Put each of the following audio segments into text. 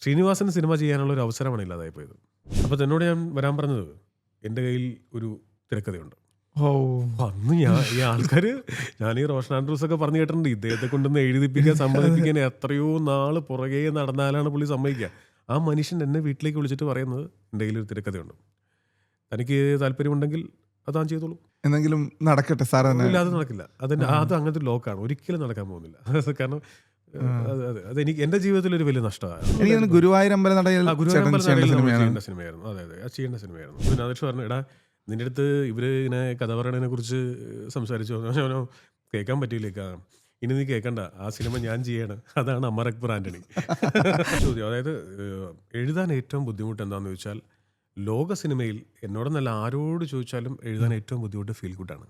Sreenivasan cinema ചെയ്യാനുള്ള ഒരു അവസരമാണ് ഇല്ലാതായി പോയത്. അപ്പോൾ എന്നോട് ഞാൻ വരാൻ പറഞ്ഞത് എൻ്റെ കയ്യിൽ ഒരു തിരക്കഥയുണ്ട്. അന്ന് ഈ ആൾക്കാർ ഞാൻ ഈ റോഷൻ ആൻഡ്രൂസ് ഒക്കെ പറഞ്ഞു കേട്ടിട്ടുണ്ട്, ഇദ്ദേഹത്തെ കൊണ്ടൊന്ന് എഴുതിപ്പിക്കാൻ സമ്മതിപ്പിക്കാൻ എത്രയോ നാൾ പുറകെ നടന്നാലാണ് പുള്ളി സമ്മതിക്കുക. ആ മനുഷ്യൻ എന്നെ വീട്ടിലേക്ക് വിളിച്ചിട്ട് പറയുന്നത് എൻ്റെ കയ്യിലൊരു തിരക്കഥയുണ്ട്, തനിക്ക് താല്പര്യമുണ്ടെങ്കിൽ അതാൻ ചെയ്തോളൂ, എന്തെങ്കിലും നടക്കട്ടെ സാർ. ഇല്ലാതെ നടക്കില്ല. അത് അങ്ങനത്തെ ഒരു ലോക്കാണ്, ഒരിക്കലും നടക്കാൻ പോകുന്നില്ല. കാരണം അത് എനിക്ക് എൻ്റെ ജീവിതത്തിൽ ഒരു വലിയ നഷ്ടമാണ്. എനിക്ക് ഗുരുവായൂർ അമ്പലനടയിൽ ചെയ്യേണ്ട സിനിമയായിരുന്നു. അതെ അതെ, അത് ചെയ്യേണ്ട സിനിമയായിരുന്നു. പിന്നെ അധ്യക്ഷ പറഞ്ഞു, എടാ നിൻ്റെ അടുത്ത് ഇവർ ഇങ്ങനെ കഥ പറയണതിനെ കുറിച്ച് സംസാരിച്ചു, ഞാനോ കേൾക്കാൻ പറ്റിയില്ലേക്ക, ഇനി നീ കേൾക്കണ്ട, ആ സിനിമ ഞാൻ ചെയ്യാണ്, അതാണ് അമർ അക്ബർ ആൻ്റണി. ചോദ്യം, അതായത് എഴുതാൻ ഏറ്റവും ബുദ്ധിമുട്ട് എന്താണെന്ന് ചോദിച്ചാൽ, ലോക സിനിമയിൽ എന്നോടൊന്നല്ല ആരോട് ചോദിച്ചാലും എഴുതാൻ ഏറ്റവും ബുദ്ധിമുട്ട് ഫീൽ ഗുഡാണ്.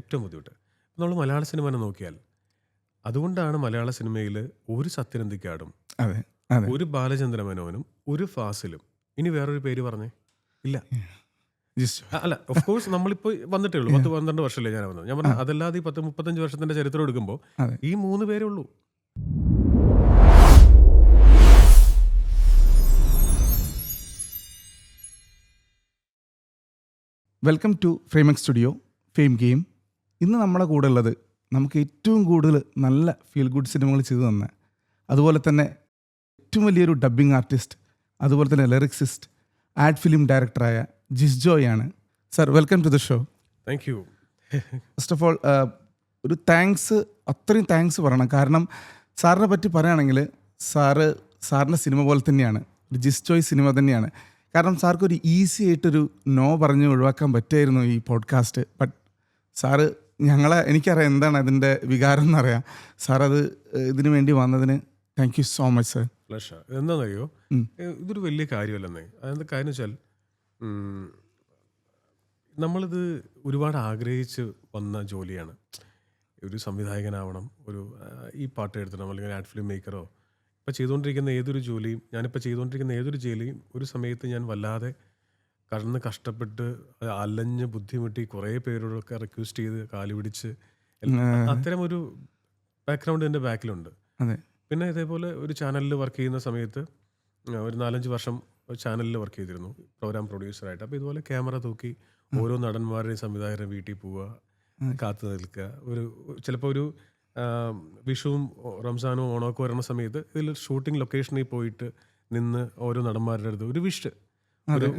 ഏറ്റവും ബുദ്ധിമുട്ട്. നമ്മൾ മലയാള സിനിമ നോക്കിയാൽ, അതുകൊണ്ടാണ് മലയാള സിനിമയിൽ ഒരു സത്യനന്ദിക്കാടും ഒരു ബാലചന്ദ്ര മേനോനും ഒരു ഫാസിലും, ഇനി വേറൊരു പേര് പറഞ്ഞേ ഇല്ല. അല്ല, ഓഫ് കോഴ്സ് നമ്മളിപ്പോൾ വന്നിട്ടേ ഉള്ളൂ, 10-12 വർഷമല്ലേ ഞാൻ വന്നത്. ഞാൻ പറഞ്ഞു അതല്ലാതെ ഈ 10-35 വർഷത്തിന്റെ ചരിത്രം എടുക്കുമ്പോൾ ഈ 3 പേരേ ഉള്ളൂ. Welcome to Framex studio fame game. ഇന്ന് നമ്മുടെ കൂടെ ഉള്ളത് നമുക്ക് ഏറ്റവും കൂടുതൽ നല്ല ഫീൽ ഗുഡ് സിനിമകൾ ചെയ്തു തന്ന, അതുപോലെ തന്നെ ഏറ്റവും വലിയൊരു ഡബ്ബിംഗ് ആർട്ടിസ്റ്റ്, അതുപോലെ തന്നെ ലിറിക്സിസ്റ്റ്, ആഡ് ഫിലിം ഡയറക്ടറായ ജിസ് ജോയ് ആണ്. Sir, welcome to the show. Thank you. First of all ഒരു അത്രയും താങ്ക്സ് പറയണം. കാരണം സാറിനെ പറ്റി പറയുകയാണെങ്കിൽ സാറിൻ്റെ സിനിമ പോലെ തന്നെയാണ്, ഒരു ജിസ് ജോയ് സിനിമ തന്നെയാണ്. കാരണം സാർക്ക് ഒരു ഈസി ആയിട്ടൊരു നോ പറഞ്ഞ് ഒഴിവാക്കാൻ പറ്റുമായിരുന്നു ഈ പോഡ്കാസ്റ്റ്. ബട്ട് സാറ് എനിക്കറിയാം എന്താണ് അതിൻ്റെ വികാരം എന്നറിയാം. സാറത് ഇതിനു വേണ്ടി വന്നതിന് thank you so much sir. Pleasure. എന്താണെന്നറിയോ, ഇതൊരു വലിയ കാര്യമല്ലെന്നേ. അതെന്താ കാര്യം വെച്ചാൽ, നമ്മളിത് ഒരുപാട് ആഗ്രഹിച്ച് വന്ന ജോലിയാണ്. ഒരു സംവിധായകനാവണം, ഈ പാട്ട് എഴുതണം, അല്ലെങ്കിൽ ആഡ് ഫിലിം മേക്കറോ, ഇപ്പോൾ ചെയ്തുകൊണ്ടിരിക്കുന്ന ഏതൊരു ജോലിയും, ഞാനിപ്പോൾ ചെയ്തുകൊണ്ടിരിക്കുന്ന ഏതൊരു ജോലിയും ഒരു സമയത്ത് ഞാൻ വല്ലാതെ കഷ്ടപ്പെട്ട് അലഞ്ഞ് ബുദ്ധിമുട്ടി കുറേ പേരോടൊക്കെ റിക്വസ്റ്റ് ചെയ്ത് കാല് പിടിച്ച്, അത്തരം ഒരു ബാക്ക്ഗ്രൗണ്ട് എൻ്റെ ബാക്കിലുണ്ട്. പിന്നെ ഇതേപോലെ ഒരു ചാനലിൽ വർക്ക് ചെയ്യുന്ന സമയത്ത് ഒരു 4-5 വർഷം ചാനലിൽ വർക്ക് ചെയ്തിരുന്നു പ്രോഗ്രാം പ്രൊഡ്യൂസറായിട്ട്. അപ്പോൾ ഇതുപോലെ ക്യാമറ തൂക്കി ഓരോ നടന്മാരുടെയും സംവിധായകരുടെ വീട്ടിൽ പോവുക, കാത്തു നിൽക്കുക. ചിലപ്പോൾ ഒരു വിഷുവും റംസാനും ഓണമൊക്കെ വരുന്ന സമയത്ത് ഇതിൽ ഷൂട്ടിംഗ് ലൊക്കേഷനിൽ പോയിട്ട് നിന്ന് ഓരോ നടന്മാരുടെ അടുത്ത് ഒരു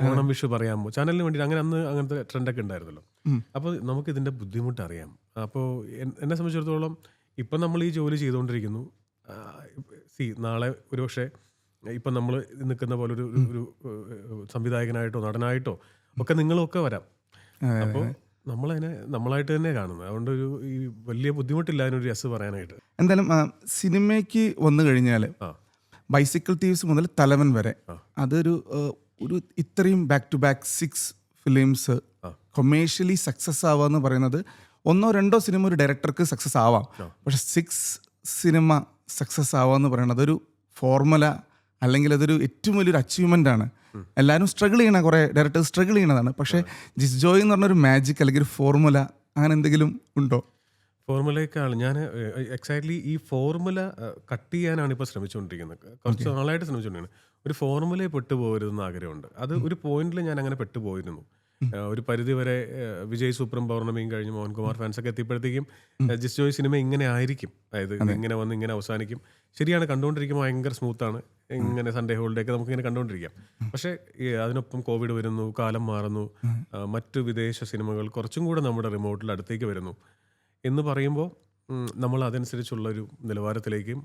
ഓണം വിഷു പറയാമോ ചാനലിന് വേണ്ടി, അങ്ങനത്തെ ട്രെൻഡൊക്കെ ഉണ്ടായിരുന്നല്ലോ. അപ്പോൾ നമുക്ക് ഇതിൻ്റെ ബുദ്ധിമുട്ട് അറിയാം. അപ്പോൾ എന്നെ സംബന്ധിച്ചിടത്തോളം ഇപ്പം നമ്മൾ ഈ ജോലി ചെയ്തുകൊണ്ടിരിക്കുന്നു. നാളെ ഒരുപക്ഷെ ഇപ്പം നമ്മൾ നിൽക്കുന്ന പോലെ ഒരു സംവിധായകനായിട്ടോ നടനായിട്ടോ ഒക്കെ നിങ്ങളൊക്കെ വരാം. അപ്പോൾ നമ്മളായിട്ട് തന്നെ കാണുന്നത്. അതുകൊണ്ട് ഈ വലിയ ബുദ്ധിമുട്ടില്ല അതിനൊരു യെസ് പറയാനായിട്ട്. എന്തായാലും സിനിമയ്ക്ക് വന്നു കഴിഞ്ഞാൽ ബൈസിക്കിൾ തീവ്സ് മുതൽ തലവൻ വരെ അതൊരു ഇത്രയും back to back 6 films commercially success ആവുക എന്ന് പറയുന്നത് 1-2 സിനിമ ഒരു ഡയറക്ടർക്ക് സക്സസ് ആവാം. പക്ഷെ 6 സിനിമ സക്സസ് ആവുക എന്ന് പറയുന്നത് അതൊരു ഫോർമുല, അല്ലെങ്കിൽ അതൊരു ഏറ്റവും വലിയൊരു അച്ചീവ്മെൻ്റ് ആണ്. എല്ലാവരും സ്ട്രഗിൾ ചെയ്യണ, കുറേ ഡയറക്ടേഴ്സ് സ്ട്രഗിൾ ചെയ്യണതാണ്. പക്ഷേ ജിസ് ജോയ് എന്ന് പറഞ്ഞൊരു മാജിക് അല്ലെങ്കിൽ ഒരു ഫോർമുല അങ്ങനെ എന്തെങ്കിലും ഉണ്ടോ? ഫോർമുലയൊക്കെയാണ് ഞാൻ എക്സാക്ട്ലി ഈ ഫോർമുല കട്ട് ചെയ്യാനാണ് ഇപ്പോൾ ശ്രമിച്ചുകൊണ്ടിരിക്കുന്നത്. കുറച്ച് നാളായിട്ട് ശ്രമിച്ചുകൊണ്ടിരിക്കുന്നത്. ഒരു ഫോർമുലയെ പെട്ടുപോകരുതെന്ന് ആഗ്രഹമുണ്ട്. അത് ഒരു പോയിന്റിൽ ഞാൻ അങ്ങനെ പെട്ടുപോയിരുന്നു. ഒരു പരിധി വരെ വിജയ് സൂപ്രം പൗർണമിയും കഴിഞ്ഞ് മോഹൻകുമാർ ഫാൻസൊക്കെ എത്തിയപ്പോഴത്തേക്കും ജിസ് ജോയ് സിനിമ ഇങ്ങനെ ആയിരിക്കും, അതായത് ഇങ്ങനെ വന്ന് ഇങ്ങനെ അവസാനിക്കും. ശരിയാണ്, കണ്ടുകൊണ്ടിരിക്കുമ്പോൾ ഭയങ്കര സ്മൂത്താണ്, ഇങ്ങനെ സൺഡേ ഹോളിഡേ ഒക്കെ നമുക്കിങ്ങനെ കണ്ടുകൊണ്ടിരിക്കാം. പക്ഷേ അതിനൊപ്പം കോവിഡ് വരുന്നു, കാലം മാറുന്നു, മറ്റു വിദേശ സിനിമകൾ കുറച്ചും കൂടെ നമ്മുടെ റിമോട്ടിൽ അടുത്തേക്ക് വരുന്നു എന്ന് പറയുമ്പോൾ നമ്മൾ അതനുസരിച്ചുള്ളൊരു നിലവാരത്തിലേക്കും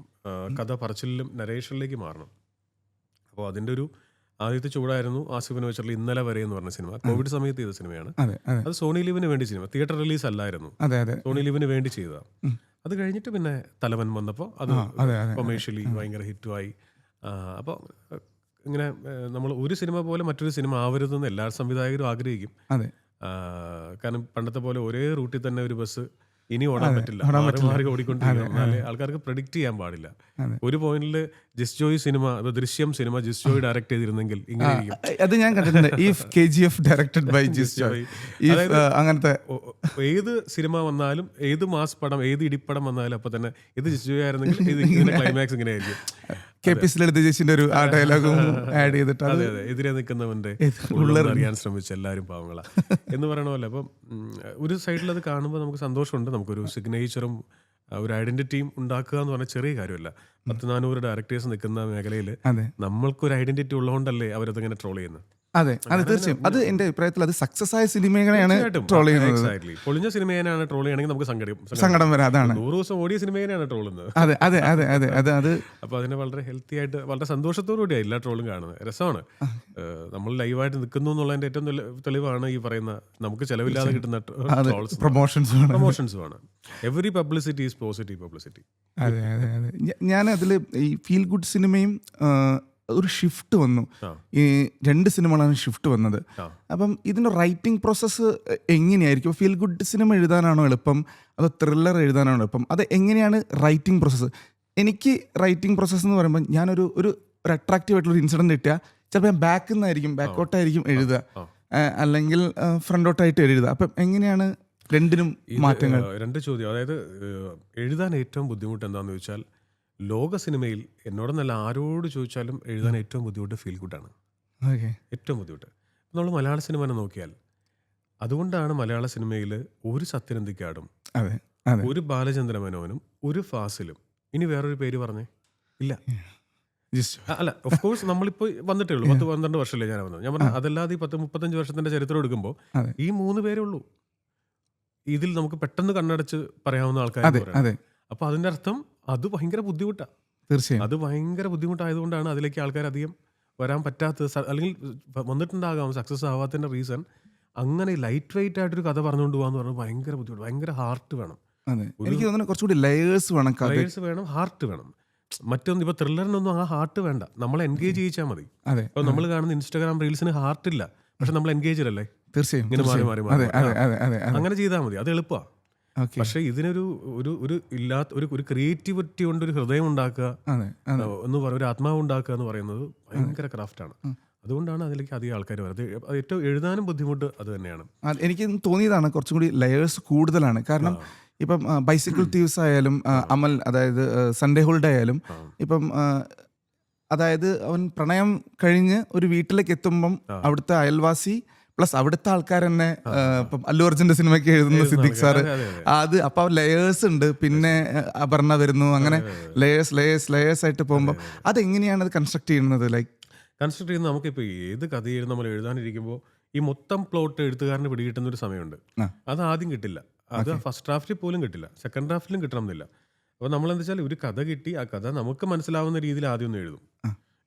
കഥ പറച്ചിലും നരേഷനിലേക്ക് മാറണം. അപ്പോൾ അതിൻ്റെ ഒരു ആദ്യത്തെ ചൂടായിരുന്നു ആസിഫിന് വെച്ചുള്ള ഇന്നലെ വരെ എന്ന് പറഞ്ഞ സിനിമ. കോവിഡ് സമയത്ത് ചെയ്ത സിനിമയാണ്. അത് സോണി ലിവിന് വേണ്ടി സിനിമ, തിയേറ്റർ റിലീസ് അല്ലായിരുന്നു, സോണി ലിവിന് വേണ്ടി ചെയ്തതാണ്. അത് കഴിഞ്ഞിട്ട് പിന്നെ തലവൻ വന്നപ്പോൾ അത് കൊമേഴ്ഷ്യലി ഭയങ്കര ഹിറ്റുമായി. അപ്പോൾ ഇങ്ങനെ നമ്മൾ ഒരു സിനിമ പോലെ മറ്റൊരു സിനിമ ആവരുതെന്ന് എല്ലാ സംവിധായകരും ആഗ്രഹിക്കും. കാരണം പണ്ടത്തെ പോലെ ഒരേ റൂട്ടിൽ തന്നെ ഒരു ബസ് ഇനി ഓടാൻ പറ്റില്ല, മാറി ഓടിക്കൊണ്ടിരിക്കണം. എന്നാലേ ആൾക്കാർക്ക് പ്രെഡിക്റ്റ് ചെയ്യാൻ പാടില്ല. ഒരു പോയിന്റിൽ ജിസ് ജോയ് സിനിമ, ദൃശ്യം സിനിമ ജിസ് ജോയ് ഡയറക്ട് ചെയ്തിരുന്നെങ്കിൽ ഇങ്ങനെ ഇരിക്കും. അത് ഞാൻ കണ്ടിട്ടുണ്ട്, ഇഫ് KGF ഡയറക്റ്റഡ് ബൈ ജിസ് ജോയ്. അങ്ങനത്തെ ഏത് സിനിമ വന്നാലും, ഏത് മാസ് പടം, ഏത് ഇടിപ്പടം വന്നാലും അപ്പൊ തന്നെ ഇത് ജിസ് ജോയ് ആയിരുന്നെങ്കിൽ ഇതിന്റെ ക്ലൈമാക്സ് ഇങ്ങനെ ആയിരിക്കും. KP ലളിത ചേച്ചിന്റെ ഒരു ആ ഡയലോഗും ആഡ് ചെയ്തിട്ട് അത് അതെ അതെ, എതിരെ നിൽക്കുന്നവന്റെ അറിയാൻ ശ്രമിച്ച എല്ലാവരും പാവങ്ങളാ എന്ന് പറയണ പോലെ. അപ്പം ഒരു സൈഡിൽ അത് കാണുമ്പോൾ നമുക്ക് സന്തോഷമുണ്ട്. നമുക്കൊരു സിഗ്നേച്ചറും ഒരു ഐഡന്റിറ്റിയും ഉണ്ടാക്കുക എന്ന് പറഞ്ഞാൽ ചെറിയ കാര്യമല്ല. 400 ഡയറക്ടേഴ്സ് നിൽക്കുന്ന മേഖലയിൽ അതെ നമ്മൾക്കൊരു ഐഡന്റിറ്റി ഉള്ളതുകൊണ്ടല്ലേ അവരതിങ്ങനെ ട്രോൾ ചെയ്യുന്നത്. അതെ അതെ തീർച്ചയായും. അത് എൻ്റെ അഭിപ്രായത്തിൽ അത് സക്സസ് ആയ സിനിമകളെയാണ് ട്രോൾ ചെയ്യുന്നത്. എക്സാക്ട്ലി. പൊളിഞ്ഞ സിനിമേനെയാണ് ട്രോൾ ചെയ്യണമെങ്കിൽ നമുക്ക് സങ്കടം വരാം. അതാണ് 100 ദിവസം ഓടിയ സിനിമേനെയാണ് ട്രോൾ ചെയ്യുന്നത്. അതെ അതെ അതെ അതെ അതെ അത് അപ്പൊ അതിനെ വളരെ ഹെൽത്തി ആയിട്ട് വളരെ സന്തോഷത്തോടു കൂടിയാണ് എല്ലാ ട്രോളും കാണുന്നത്. രസമാണ്. നമ്മൾ ലൈവായിട്ട് നിൽക്കുന്നു എന്നുള്ളതിന്റെ ഏറ്റവും തെളിവാണ് ഈ പറയുന്ന നമുക്ക് ചെലവില്ലാതെ കിട്ടുന്ന പ്രൊമോഷൻസുമാണ്. Every publicity is positive publicity. അതെ അതെ അതെ. ഞാൻ അതിൽ ഈ ഫീൽ ഗുഡ് സിനിമയും ഒരു ഷിഫ്റ്റ് വന്നു. ഈ 2 സിനിമകളാണ് ഷിഫ്റ്റ് വന്നത്. അപ്പം ഇതിൻ്റെ റൈറ്റിംഗ് പ്രോസസ്സ് എങ്ങനെയായിരിക്കും? ഫീൽ ഗുഡ് സിനിമ എഴുതാനാണോ എളുപ്പം അതോ ത്രില്ലർ എഴുതാനാണോ എളുപ്പം? അത് എങ്ങനെയാണ് റൈറ്റിംഗ് പ്രോസസ്സ്? എനിക്ക് റൈറ്റിംഗ് പ്രോസസ്സ് എന്ന് പറയുമ്പോൾ ഞാനൊരു ഒരു അട്രാക്റ്റീവ് ആയിട്ടുള്ള ഇൻസിഡൻറ്റ് കിട്ടിയാൽ ചിലപ്പോൾ ഞാൻ ബാക്കോട്ടായിരിക്കും എഴുതുക, അല്ലെങ്കിൽ ഫ്രണ്ടോട്ടായിട്ട് എഴുതുക. അപ്പം എങ്ങനെയാണ് രണ്ടിനും മാറ്റങ്ങൾ? 2 ചോദ്യം. അതായത് എഴുതാൻ ഏറ്റവും ബുദ്ധിമുട്ട് എന്താണെന്ന് ചോദിച്ചാൽ, ലോക സിനിമയിൽ എന്നോടൊന്നല്ല ആരോട് ചോദിച്ചാലും എഴുതാൻ ഏറ്റവും ബുദ്ധിമുട്ട് ഫീൽ ഗുഡാണ്. ഏറ്റവും ബുദ്ധിമുട്ട്. നമ്മൾ മലയാള സിനിമ നോക്കിയാൽ അതുകൊണ്ടാണ് മലയാള സിനിമയിൽ ഒരു സത്യനന്ദിക്കാടും ഒരു ബാലചന്ദ്ര മേനോനും ഒരു ഫാസിലും ഇനി വേറൊരു പേര് പറഞ്ഞേ ഇല്ല. അല്ല, ഓഫ് കോഴ്സ് നമ്മളിപ്പോൾ വന്നിട്ടേ ഉള്ളൂ. 10-12 വർഷമല്ലേ ഞാൻ വന്നത്. ഞാൻ പറഞ്ഞു അതല്ലാതെ ഈ 10-35 വർഷത്തിന്റെ ചരിത്രം എടുക്കുമ്പോൾ ഈ 3 പേരേ ഉള്ളൂ ഇതിൽ നമുക്ക് പെട്ടെന്ന് കണ്ണടച്ച് പറയാവുന്ന ആൾക്കാർ. അപ്പൊ അതിന്റെ അർത്ഥം അത് ഭയങ്കര ബുദ്ധിമുട്ടാണ്. തീർച്ചയായും അത് ഭയങ്കര ബുദ്ധിമുട്ടായതുകൊണ്ടാണ് അതിലേക്ക് ആൾക്കാർ അധികം വരാൻ പറ്റാത്തത്. അല്ലെങ്കിൽ വന്നിട്ടുണ്ടാകാം സക്സസ് ആവാത്തതിന്റെ റീസൺ അങ്ങനെ ലൈറ്റ് വെയിറ്റ് ആയിട്ടൊരു കഥ പറഞ്ഞുകൊണ്ട് പോകാന്ന് പറഞ്ഞാൽ ഭയങ്കര ബുദ്ധിമുട്ട്. ഭയങ്കര ഹാർട്ട് വേണം. എനിക്ക് തോന്നുന്നു കുറച്ചുകൂടി ലേയേഴ്സ് വേണം, ഹാർട്ട് വേണം. മറ്റൊന്നും ഇപ്പൊ ത്രില്ലറിനൊന്നും ആ ഹാർട്ട് വേണ്ട, നമ്മളെ എൻഗേജ് ചെയ്യിച്ചാൽ മതി. ഇപ്പൊ നമ്മൾ കാണുന്ന ഇൻസ്റ്റാഗ്രാം റീൽസിന് ഹാർട്ട് ഇല്ല, പക്ഷെ നമ്മൾ എൻഗേജ് അല്ലേ. തീർച്ചയായും ഇങ്ങനെ മാറി അങ്ങനെ ചെയ്താൽ മതി, അത് എളുപ്പമാണ്. പക്ഷെ ഇതിനൊരു ഒരു ഇല്ലാത്ത ഒരു ക്രിയേറ്റിവിറ്റി കൊണ്ട് ഒരു ഹൃദയം ഉണ്ടാക്കുക എന്ന് പറയുക, ഒരു ആത്മാവ് ഉണ്ടാക്കുക എന്ന് പറയുന്നത് ഭയങ്കര ക്രാഫ്റ്റാണ്. അതുകൊണ്ടാണ് അതിലേക്ക് അധികം ആൾക്കാർ വരുന്നത്. ഏറ്റവും എഴുതാനും ബുദ്ധിമുട്ട് അത് തന്നെയാണ്. എനിക്ക് തോന്നിയതാണ് കുറച്ചും കൂടി ലെയേഴ്സ് കൂടുതലാണ്. കാരണം ഇപ്പം ബൈസിക്കിൾ തീവ്സ് ആയാലും അമൽ, അതായത് സൺഡേ ഹോളിഡേ ആയാലും, ഇപ്പം അതായത് അവൻ പ്രണയം കഴിഞ്ഞ് ഒരു വീട്ടിലേക്ക് എത്തുമ്പം അവിടുത്തെ അയൽവാസി പ്ലസ് അവിടുത്തെ ആൾക്കാർ തന്നെ ഇപ്പം അല്ലു അർജുന്റെ സിനിമയ്ക്ക് എഴുതുന്ന സിദ്ദിഖ് സാറ്, അത് അപ്പൊ ലേയേഴ്സ് ഉണ്ട്. പിന്നെ അപർണ വരുന്നു, അങ്ങനെ ലേയേഴ്സ് ആയിട്ട് പോകുമ്പോൾ അതെങ്ങനെയാണ് അത് കൺസ്ട്രക്ട് ചെയ്യുന്നത്? കൺസ്ട്രക്ട് ചെയ്യുന്നത് നമുക്കിപ്പോൾ ഏത് കഥയും നമ്മൾ എഴുതാനിരിക്കുമ്പോൾ ഈ മൊത്തം പ്ലോട്ട് എഴുത്തുകാരന് പിടികിട്ടുന്ന ഒരു സമയമുണ്ട്. അത് ആദ്യം കിട്ടില്ല, അത് ഫസ്റ്റ് ഡ്രാഫ്റ്റിൽ പോലും കിട്ടില്ല, സെക്കൻഡ് ഡ്രാഫ്റ്റിലും കിട്ടണമെന്നില്ല. അപ്പോൾ നമ്മളെന്താ വെച്ചാൽ ഒരു കഥ കിട്ടി, ആ കഥ നമുക്ക് മനസ്സിലാവുന്ന രീതിയിൽ ആദ്യം ഒന്ന് എഴുതും,